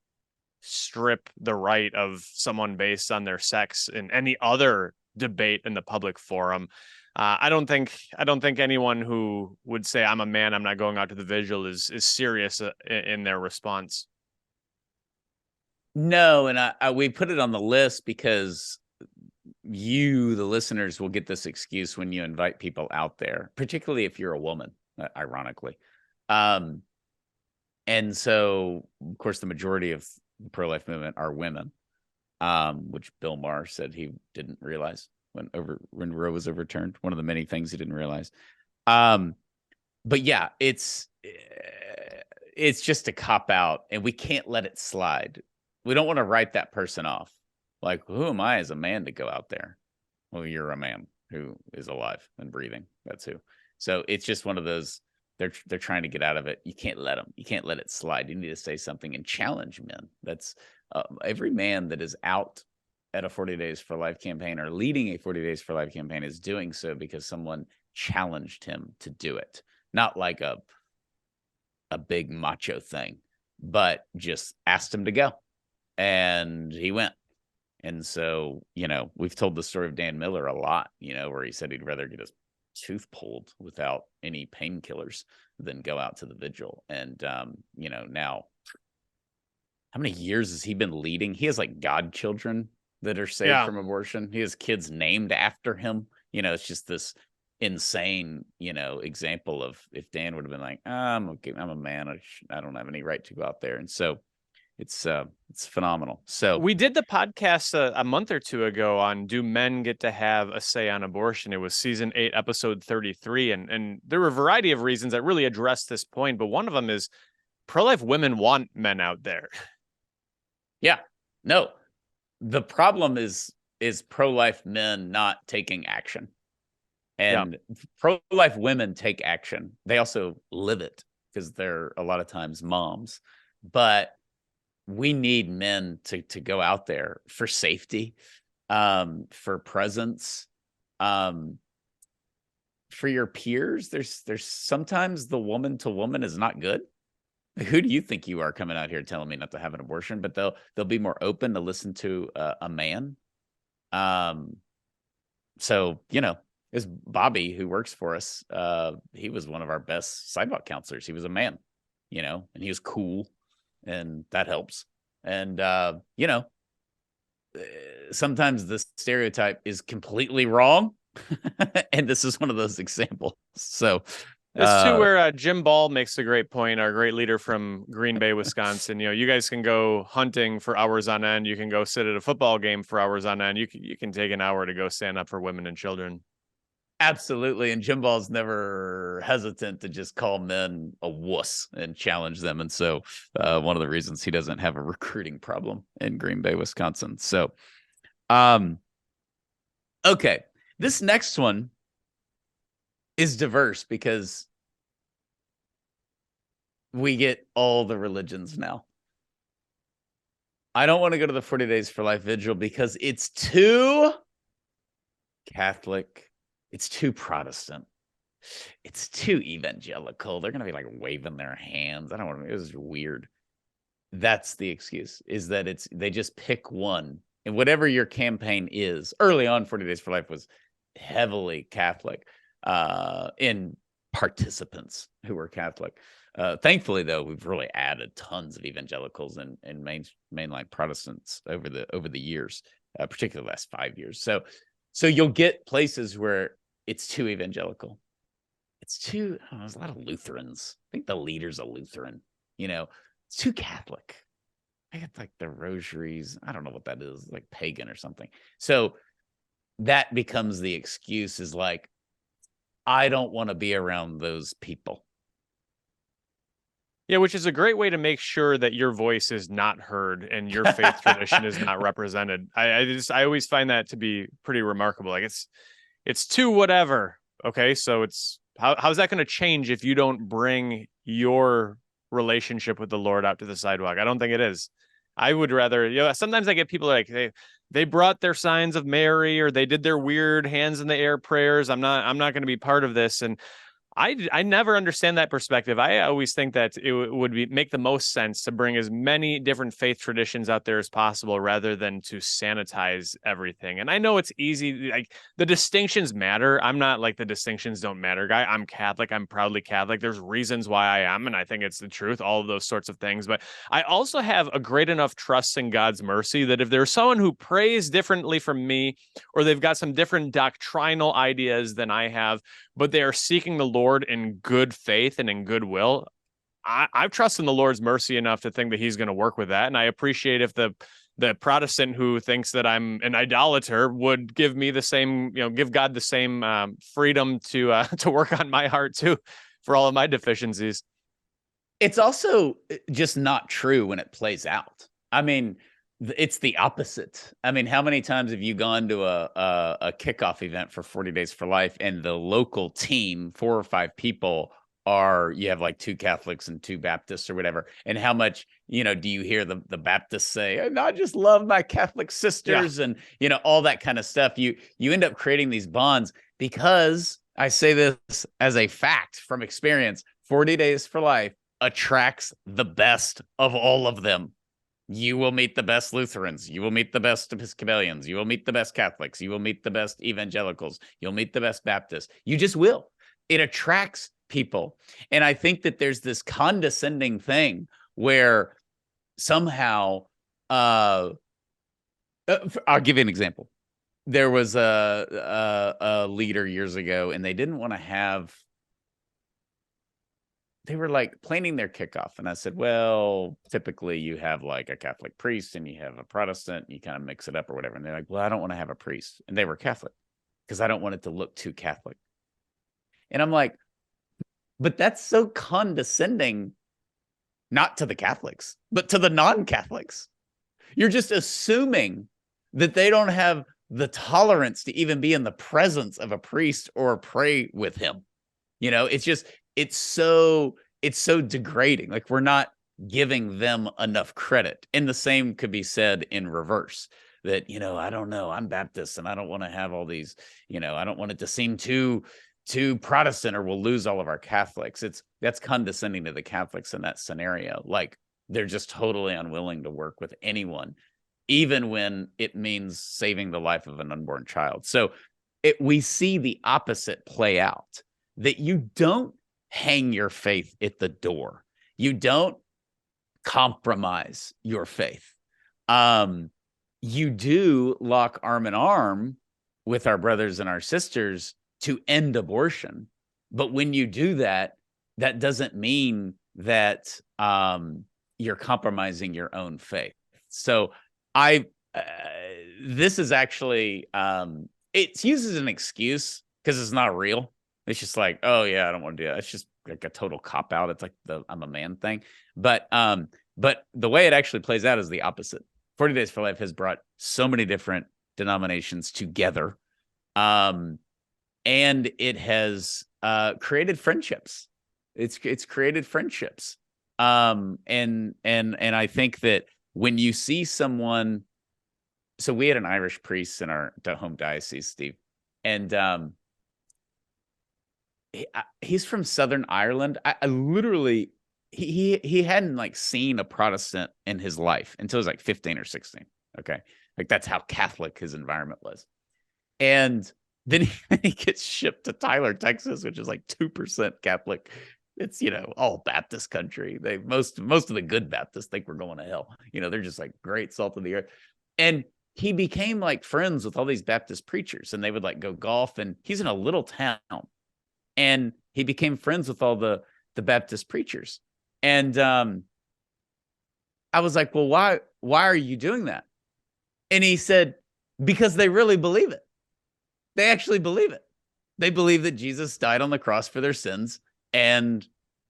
strip the right of someone based on their sex in any other debate in the public forum. I don't think anyone who would say I'm a man, I'm not going out to the vigil is serious in their response. No, and we put it on the list because you, the listeners, will get this excuse when you invite people out there, particularly if you're a woman, ironically. And so, of course, the majority of the pro-life movement are women, which Bill Maher said he didn't realize when Roe was overturned. One of the many things he didn't realize. But yeah, it's just a cop out, and we can't let it slide. We don't want to write that person off. Like, who am I as a man to go out there? Well, you're a man who is alive and breathing. That's who. So it's just one of those, they're trying to get out of it. You can't let them. You can't let it slide. You need to say something and challenge men. That's every man that is out at a 40 Days for Life campaign or leading a 40 Days for Life campaign is doing so because someone challenged him to do it. Not like a big macho thing, but just asked him to go. And he went. And so, we've told the story of Dan Miller a lot, where he said he'd rather get his tooth pulled without any painkillers than go out to the Vigil. And, now how many years has he been leading? He has like godchildren that are saved from abortion. He has kids named after him. It's just this insane, example of if Dan would have been like, I'm a man. I don't have any right to go out there. And so it's phenomenal. So we did the podcast a month or two ago on do men get to have a say on abortion? It was season 8, episode 33. And there were a variety of reasons that really addressed this point. But one of them is pro-life women want men out there. Yeah, no, the problem is pro-life men not taking action, and pro-life women take action. They also live it because they're a lot of times moms, but we need men to go out there for safety, for presence, for your peers. There's sometimes the woman to woman is not good. Who do you think you are coming out here telling me not to have an abortion? But they'll be more open to listen to a man. So is Bobby, who works for us. He was one of our best sidewalk counselors. He was a man, and he was cool. And that helps. And, sometimes the stereotype is completely wrong. And this is one of those examples. So it's too where Jim Ball makes a great point, our great leader from Green Bay, Wisconsin. You guys can go hunting for hours on end. You can go sit at a football game for hours on end. You can take an hour to go stand up for women and children. Absolutely. And Jim Ball's never hesitant to just call men a wuss and challenge them. And so one of the reasons he doesn't have a recruiting problem in Green Bay, Wisconsin. So, okay. This next one is diverse because we get all the religions now. I don't want to go to the 40 Days for Life Vigil because it's too Catholic. It's too Protestant. It's too evangelical. They're going to be like waving their hands. I don't want to. It was weird. That's the excuse, is that they just pick one. And whatever your campaign is, early on, 40 Days for Life was heavily Catholic in participants who were Catholic. Thankfully, though, we've really added tons of evangelicals and mainline Protestants over the years, particularly the last 5 years. So you'll get places where it's too evangelical. There's a lot of Lutherans. I think the leader's a Lutheran. It's too Catholic. I got like the rosaries. I don't know what that is, like pagan or something. So that becomes the excuse, is like, I don't want to be around those people. Yeah, which is a great way to make sure that your voice is not heard and your faith tradition is not represented. I always find that to be pretty remarkable. Like it's too whatever. Okay, so it's how's that going to change if you don't bring your relationship with the Lord out to the sidewalk? I don't think it is. I would rather, sometimes I get people like they brought their signs of Mary, or they did their weird hands in the air prayers. I'm not going to be part of this. And I never understand that perspective. I always think that it would make the most sense to bring as many different faith traditions out there as possible, rather than to sanitize everything. And I know it's easy, like the distinctions matter. I'm not like the distinctions don't matter guy. I'm Catholic. I'm proudly Catholic. There's reasons why I am, and I think it's the truth, all of those sorts of things. But I also have a great enough trust in God's mercy that if there's someone who prays differently from me, or they've got some different doctrinal ideas than I have, but they are seeking the Lord in good faith and in goodwill, I trust in the Lord's mercy enough to think that he's going to work with that. And I appreciate if the Protestant who thinks that I'm an idolater would give me the same, give God the same freedom to work on my heart too, for all of my deficiencies. It's also just not true when it plays out. I mean, it's the opposite. I mean, how many times have you gone to a kickoff event for 40 Days for Life, and the local team, 4 or 5 people, are you have like 2 Catholics and 2 Baptists or whatever, and how much, do you hear the Baptists say, I just love my Catholic sisters, and all that kind of stuff. You end up creating these bonds, because I say this as a fact from experience: 40 Days for Life attracts the best of all of them. You will meet the best Lutherans. You will meet the best Episcopalians. You will meet the best Catholics. You will meet the best evangelicals. You'll meet the best Baptists. You just will. It attracts people. And I think that there's this condescending thing where somehow, I'll give you an example. There was a leader years ago, and they didn't want to have, they were like planning their kickoff. And I said, well, typically you have like a Catholic priest and you have a Protestant, and you kind of mix it up or whatever. And they're like, well, I don't want to have a priest. And they were Catholic, because I don't want it to look too Catholic. And I'm like, but that's so condescending, not to the Catholics, but to the non-Catholics. You're just assuming that they don't have the tolerance to even be in the presence of a priest or pray with him. It's so degrading. Like, we're not giving them enough credit. And the same could be said in reverse, that, I don't know, I'm Baptist and I don't want to have all these, I don't want it to seem too Protestant, or we'll lose all of our Catholics. That's condescending to the Catholics in that scenario. Like, they're just totally unwilling to work with anyone, even when it means saving the life of an unborn child. So we see the opposite play out, that you don't hang your faith at the door. You don't compromise your faith. You do lock arm in arm with our brothers and our sisters to end abortion. But when you do that, that doesn't mean that you're compromising your own faith. So this is actually, it's used as an excuse because it's not real. It's just like, oh yeah, I don't want to do that. It's just like a total cop out. It's like the I'm a man thing. But the way it actually plays out is the opposite. 40 Days for Life has brought so many different denominations together. And it has created friendships. It's created friendships. And I think that when you see someone, so we had an Irish priest in our home diocese, Steve, and he's from Southern Ireland. I literally, he hadn't like seen a Protestant in his life until he was like 15 or 16. Okay. Like, that's how Catholic his environment was. And then he gets shipped to Tyler, Texas, which is like 2% Catholic. It's, all Baptist country. Most of the good Baptists think we're going to hell. They're just like great salt of the earth. And he became like friends with all these Baptist preachers, and they would like go golf, and he's in a little town, and he became friends with all the Baptist preachers. And I was like, well, why are you doing that? And he said, because they really believe it. They actually believe it. They believe that Jesus died on the cross for their sins and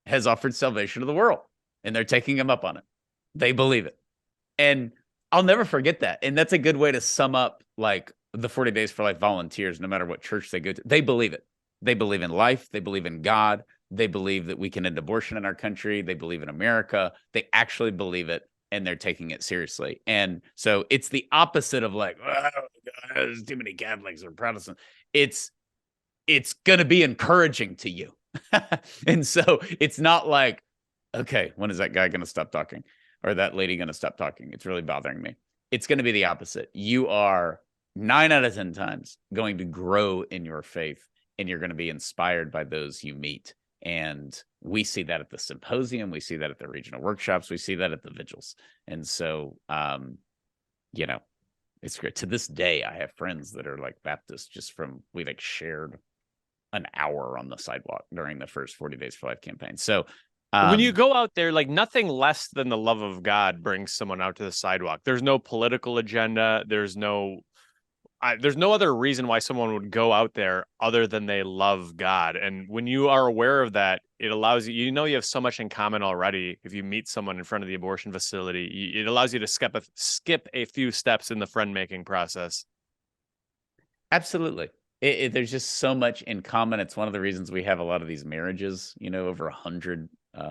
has offered salvation to the world, and they're taking him up on it. They believe it. And I'll never forget that. And that's a good way to sum up like the 40 Days for Life volunteers, no matter what church they go to. They believe it. They believe in life. They believe in God. They believe that we can end abortion in our country. They believe in America. They actually believe it, and they're taking it seriously. And so it's the opposite of like, oh, God, there's too many Catholics or Protestants. It's going to be encouraging to you. And so it's not like, okay, when is that guy going to stop talking, or that lady going to stop talking? It's really bothering me. It's going to be the opposite. You are 9 out of 10 times going to grow in your faith, and you're going to be inspired by those you meet. And we see that at the symposium. We see that at the regional workshops. We see that at the vigils. And so, it's great. To this day, I have friends that are like Baptists just from, we like shared an hour on the sidewalk during the first 40 Days for Life campaign. So when you go out there, like, nothing less than the love of God brings someone out to the sidewalk. There's no political agenda. There's no other reason why someone would go out there other than they love God. And when you are aware of that, it allows you, you have so much in common already. If you meet someone in front of the abortion facility, it allows you to skip a few steps in the friend-making process. Absolutely. There's just so much in common. It's one of the reasons we have a lot of these marriages, over 100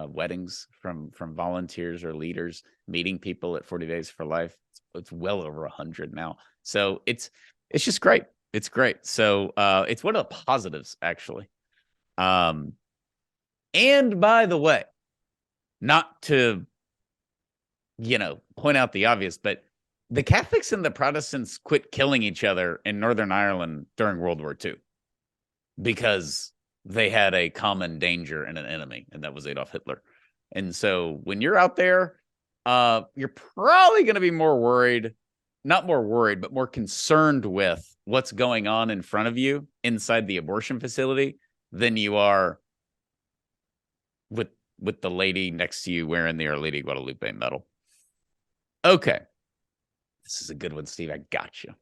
weddings from volunteers or leaders meeting people at 40 Days for Life. It's well over 100 now. So it's just great. It's great. So it's one of the positives, actually. And by the way, not to, point out the obvious, but the Catholics and the Protestants quit killing each other in Northern Ireland during World War II because they had a common danger and an enemy, and that was Adolf Hitler. And so when you're out there, you're probably going to be not more worried, but more concerned with what's going on in front of you inside the abortion facility than you are with the lady next to you wearing the Our Lady Guadalupe medal. Okay. This is a good one, Steve. I got you.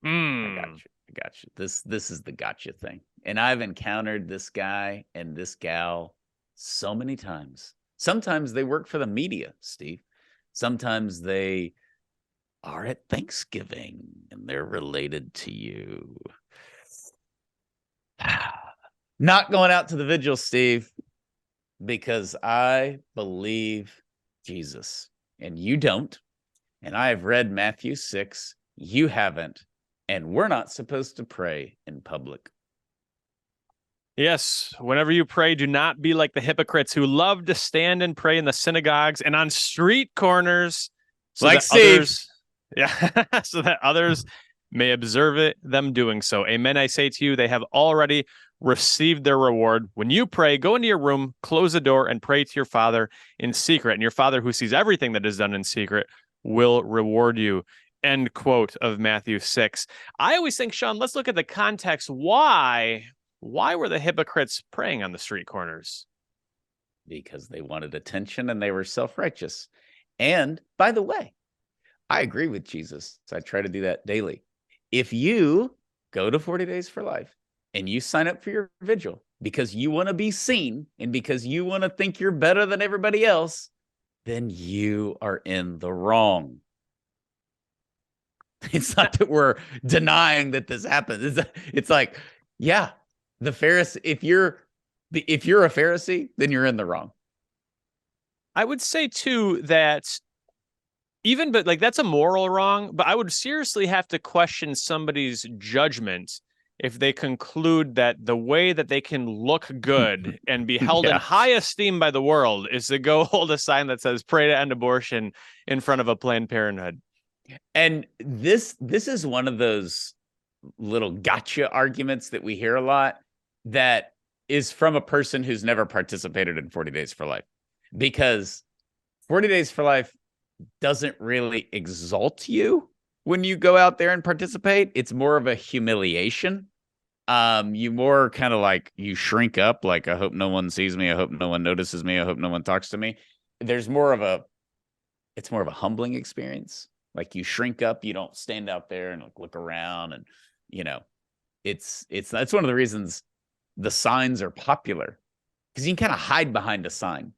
I got you. This is the gotcha thing. And I've encountered this guy and this gal so many times. Sometimes they work for the media, Steve. Sometimes they are at Thanksgiving and they're related to you. Not going out to the vigil, Steve, because I believe Jesus and you don't. And I have read Matthew 6. You haven't. And we're not supposed to pray in public. Yes. Whenever you pray, do not be like the hypocrites who love to stand and pray in the synagogues and on street corners. Like Steve. So that others may observe them doing so. Amen. I say to you, they have already received their reward. When you pray, go into your room, close the door, and pray to your Father in secret. And your Father who sees everything that is done in secret will reward you. End quote of Matthew 6. I always think, Sean, let's look at the context. Why were the hypocrites praying on the street corners? Because they wanted attention and they were self-righteous. And by the way, I agree with Jesus. I try to do that daily. If you go to 40 Days for Life and you sign up for your vigil because you want to be seen and because you want to think you're better than everybody else, then you are in the wrong. It's not that we're denying that this happens. It's like, yeah, the Pharisee, if you're a Pharisee, then you're in the wrong. I would say too that that's a moral wrong, but I would seriously have to question somebody's judgment if they conclude that the way that they can look good and be held in high esteem by the world is to go hold a sign that says pray to end abortion in front of a Planned Parenthood. And this is one of those little gotcha arguments that we hear a lot that is from a person who's never participated in 40 Days for Life. Because 40 Days for Life doesn't really exalt you when you go out there and participate. It's more of a humiliation. You more kind of like you shrink up, like, I hope no one sees me. I hope no one notices me. I hope no one talks to me. It's more of a humbling experience. Like you shrink up, you don't stand out there and look around. And, that's one of the reasons the signs are popular, because you can kind of hide behind a sign.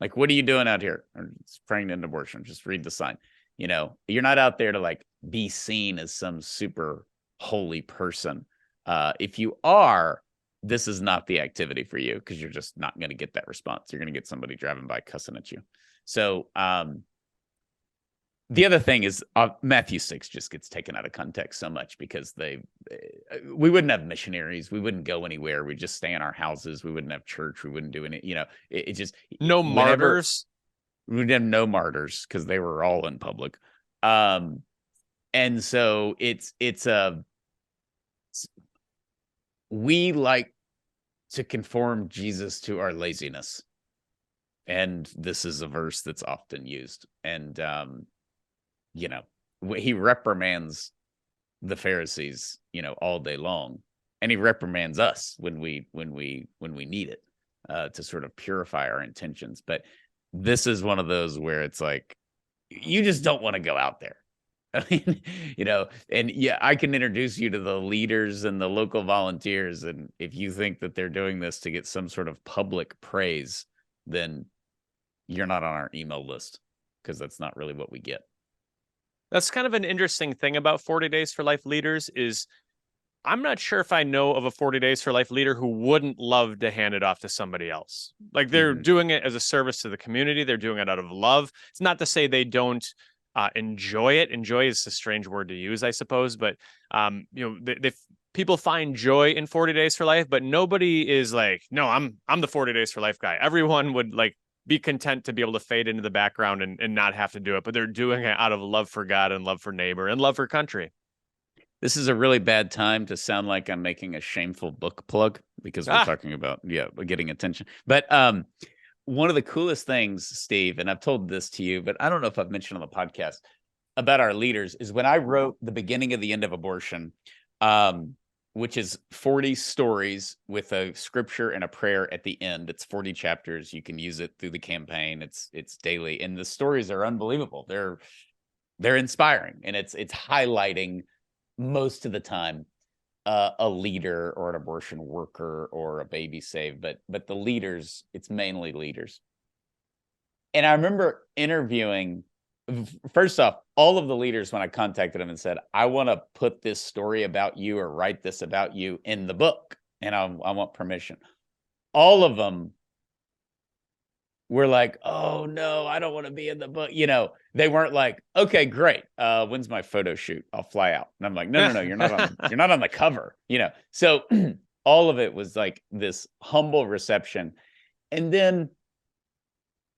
Like, what are you doing out here? It's praying to end abortion. Just read the sign. You're not out there to like be seen as some super holy person. If you are, this is not the activity for you, because you're just not going to get that response. You're going to get somebody driving by cussing at you. So the other thing is Matthew 6 just gets taken out of context so much, because we wouldn't have missionaries. We wouldn't go anywhere. We'd just stay in our houses. We wouldn't have church. We wouldn't do any, it just. No martyrs. We'd have no martyrs because they were all in public. And so we like to conform Jesus to our laziness. And this is a verse that's often used. And, he reprimands the Pharisees, all day long, and he reprimands us when we need it to sort of purify our intentions. But this is one of those where it's like, you just don't want to go out there. I mean, and yeah, I can introduce you to the leaders and the local volunteers. And if you think that they're doing this to get some sort of public praise, then you're not on our email list, because that's not really what we get. That's kind of an interesting thing about 40 Days for Life leaders is I'm not sure if I know of a 40 Days for Life leader who wouldn't love to hand it off to somebody else. Like they're doing it as a service to the community. They're doing it out of love. It's not to say they don't enjoy it. Enjoy is a strange word to use, I suppose. But, people find joy in 40 Days for Life, but nobody is like, no, I'm the 40 Days for Life guy. Everyone would like be content to be able to fade into the background and not have to do it. But they're doing it out of love for God and love for neighbor and love for country. This is a really bad time to sound like I'm making a shameful book plug because we're talking about, getting attention. But one of the coolest things, Steve, and I've told this to you, but I don't know if I've mentioned on the podcast about our leaders, is when I wrote The Beginning of the End of Abortion, which is 40 stories with a scripture and a prayer at the end. It's 40 chapters. You can use it through the campaign. It's daily. And the stories are unbelievable. They're inspiring. And it's highlighting most of the time a leader or an abortion worker or a baby saved, but the leaders, it's mainly leaders. And I remember interviewing, first off, all of the leaders when I contacted them and said, I want to put this story about you or write this about you in the book, and I want permission. All of them were like, oh no, I don't want to be in the book. They weren't like, okay, great. When's my photo shoot? I'll fly out. And I'm like, no, you're not on the cover, So all of it was like this humble reception. And then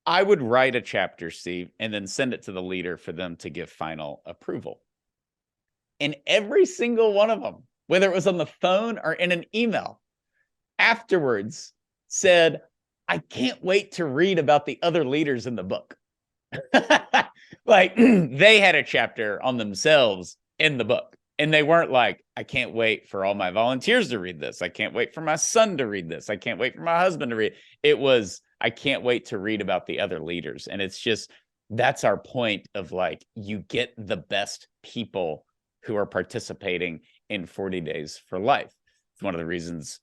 I would write a chapter, Steve, and then send it to the leader for them to give final approval. And every single one of them, whether it was on the phone or in an email, afterwards said, I can't wait to read about the other leaders in the book. Like they had a chapter on themselves in the book. And they weren't like, I can't wait for all my volunteers to read this. I can't wait for my son to read this. I can't wait for my husband to read. It was, I can't wait to read about the other leaders. And it's just, that's our point of like, you get the best people who are participating in 40 Days for Life. It's one of the reasons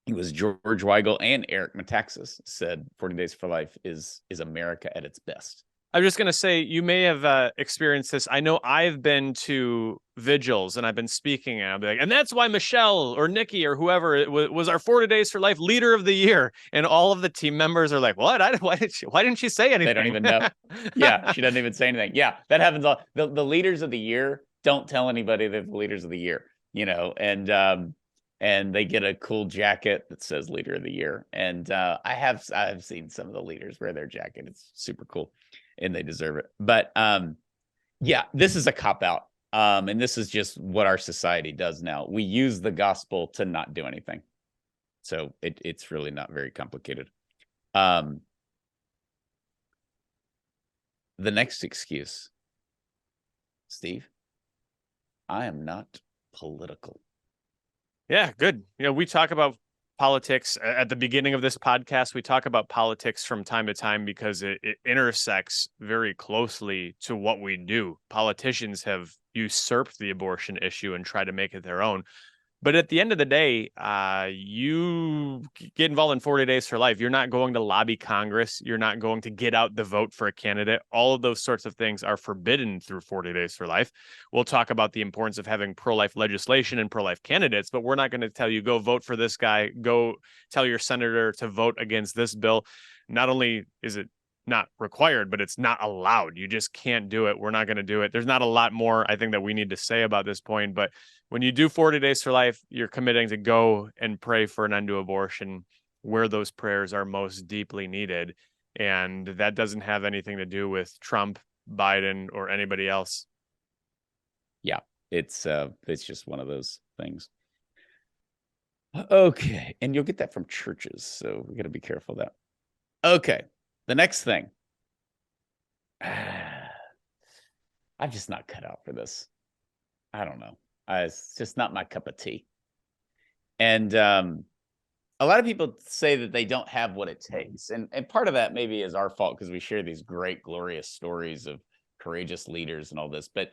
it was George Weigel and Eric Metaxas said 40 Days for Life is America at its best. I'm just going to say, you may have experienced this. I know I've been to vigils and I've been speaking, and I'll be like, and that's why Michelle or Nikki or whoever was our 40 Days for Life leader of the year. And all of the team members are like, what? Why didn't she say anything? They don't even know. Yeah, she doesn't even say anything. Yeah, that happens. The leaders of the year don't tell anybody they're the leaders of the year, and they get a cool jacket that says leader of the year. And I have seen some of the leaders wear their jacket. It's super cool. And they deserve it. But this is a cop-out. And this is just what our society does now. We use the gospel to not do anything. So it's really not very complicated. The next excuse, Steve, I am not political. Yeah, good. We talk about politics at the beginning of this podcast. We talk about politics from time to time because it intersects very closely to what we do. Politicians have usurped the abortion issue and try to make it their own. But at the end of the day, you get involved in 40 Days for Life. You're not going to lobby Congress. You're not going to get out the vote for a candidate. All of those sorts of things are forbidden through 40 Days for Life. We'll talk about the importance of having pro-life legislation and pro-life candidates, but we're not going to tell you, go vote for this guy, go tell your senator to vote against this bill. Not only is it not required, but it's not allowed. You just can't do it. We're not going to do it. There's not a lot more, I think, that we need to say about this point, but when you do 40 Days for Life, you're committing to go and pray for an end to abortion where those prayers are most deeply needed. And that doesn't have anything to do with Trump, Biden, or anybody else. Yeah, it's just one of those things. Okay. And you'll get that from churches. So we got to be careful of that. Okay. The next thing. I'm just not cut out for this. I don't know. It's just not my cup of tea. And a lot of people say that they don't have what it takes. And part of that maybe is our fault because we share these great, glorious stories of courageous leaders and all this. But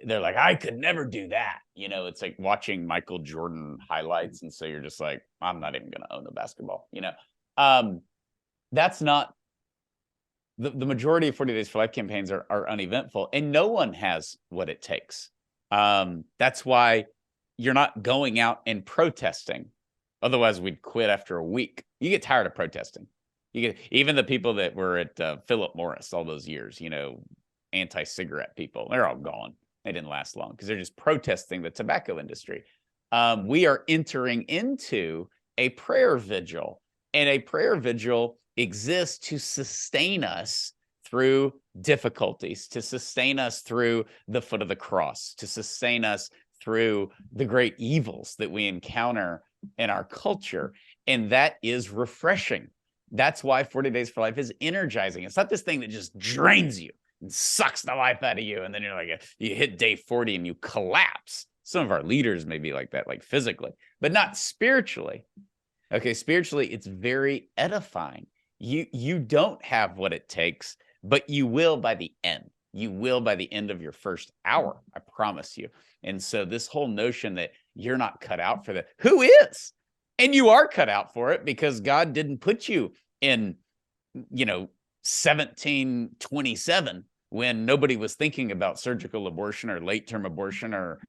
they're like, I could never do that. It's like watching Michael Jordan highlights. And so you're just like, I'm not even going to own a basketball. That's not the majority of 40 Days for Life campaigns are uneventful, and no one has what it takes. That's why, you're not going out and protesting. Otherwise, we'd quit after a week. You get tired of protesting. You get even the people that were at Philip Morris all those years, anti-cigarette people, they're all gone. They didn't last long because they're just protesting the tobacco industry. We are entering into a prayer vigil, and a prayer vigil exists to sustain us through difficulties, to sustain us through the foot of the cross, to sustain us through the great evils that we encounter in our culture. And that is refreshing. That's why 40 Days for Life is energizing. It's not this thing that just drains you and sucks the life out of you. And then you're like, you hit day 40 and you collapse. Some of our leaders may be like that, like physically, but not spiritually. Okay, spiritually, it's very edifying. You don't have what it takes, but you will by the end. You will by the end of your first hour, I promise you. And so this whole notion that you're not cut out for that, who is? And you are cut out for it because God didn't put you in, 1727 when nobody was thinking about surgical abortion or late-term abortion or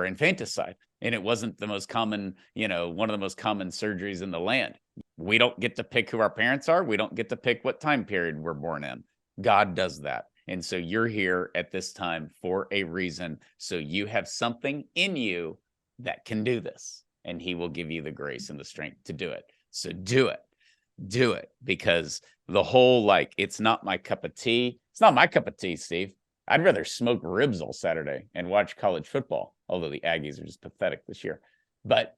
infanticide. And it wasn't the most common, one of the most common surgeries in the land. We don't get to pick who our parents are. We don't get to pick what time period we're born in. God does that. And so you're here at this time for a reason. So you have something in you that can do this, and he will give you the grace and the strength to do it. So do it, because the whole, it's not my cup of tea. It's not my cup of tea, Steve. I'd rather smoke ribs all Saturday and watch college football, although the Aggies are just pathetic this year. But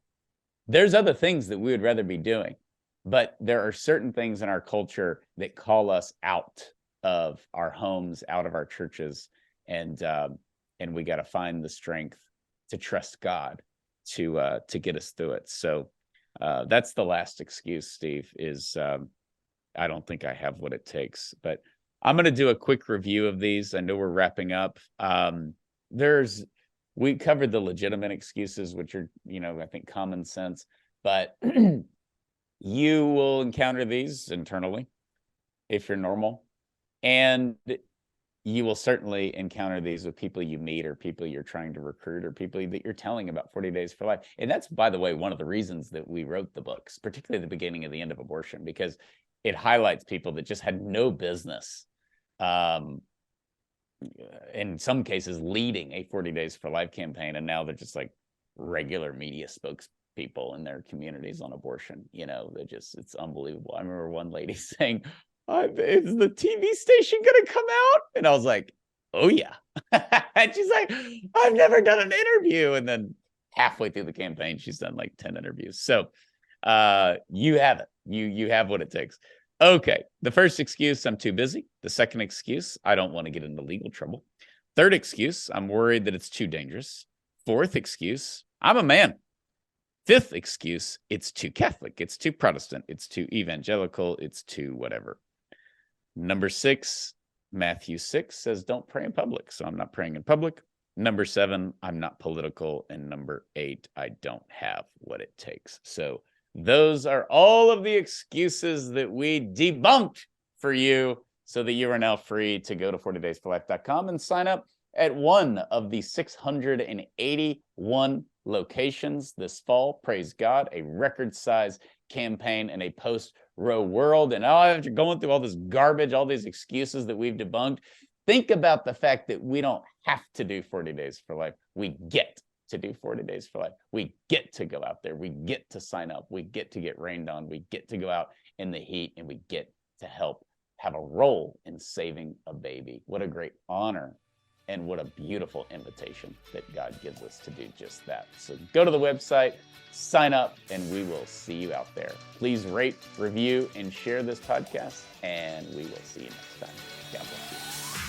there's other things that we would rather be doing. But there are certain things in our culture that call us out of our homes, out of our churches, and we got to find the strength to trust God to get us through it. So that's the last excuse, Steve, is I don't think I have what it takes. But I'm going to do a quick review of these. I know we're wrapping up. We covered the legitimate excuses, which are, I think common sense, but you will encounter these internally if you're normal. And you will certainly encounter these with people you meet or people you're trying to recruit or people that you're telling about 40 Days for Life. And that's, by the way, one of the reasons that we wrote the books, particularly the beginning and the end of abortion, because it highlights people that just had no business, in some cases, leading a 40 Days for Life campaign. And now they're just like regular media spokespeople in their communities on abortion. It's unbelievable. I remember one lady saying, is the TV station going to come out? And I was like, oh, yeah. And she's like, I've never done an interview. And then halfway through the campaign, she's done like 10 interviews. So you have it. You have what it takes. Okay. The first excuse, I'm too busy. The second excuse, I don't want to get into legal trouble. Third excuse, I'm worried that it's too dangerous. Fourth excuse, I'm a man. Fifth excuse, it's too Catholic. It's too Protestant. It's too evangelical. It's too whatever. Number 6, Matthew 6 says, don't pray in public. So I'm not praying in public. Number 7, I'm not political. And number 8, I don't have what it takes. So those are all of the excuses that we debunked for you so that you are now free to go to 40daysforlife.com and sign up at one of the 681 locations this fall. Praise God, a record-size campaign in a post-Roe world. And after going through all this garbage, all these excuses that we've debunked, think about the fact that we don't have to do 40 Days for Life. We get to do 40 Days for Life. We get to go out there. We get to sign up. We get to get rained on. We get to go out in the heat, and we get to help have a role in saving a baby. What a great honor. And what a beautiful invitation that God gives us to do just that. So go to the website, sign up, and we will see you out there. Please rate, review, and share this podcast, and we will see you next time. God bless you.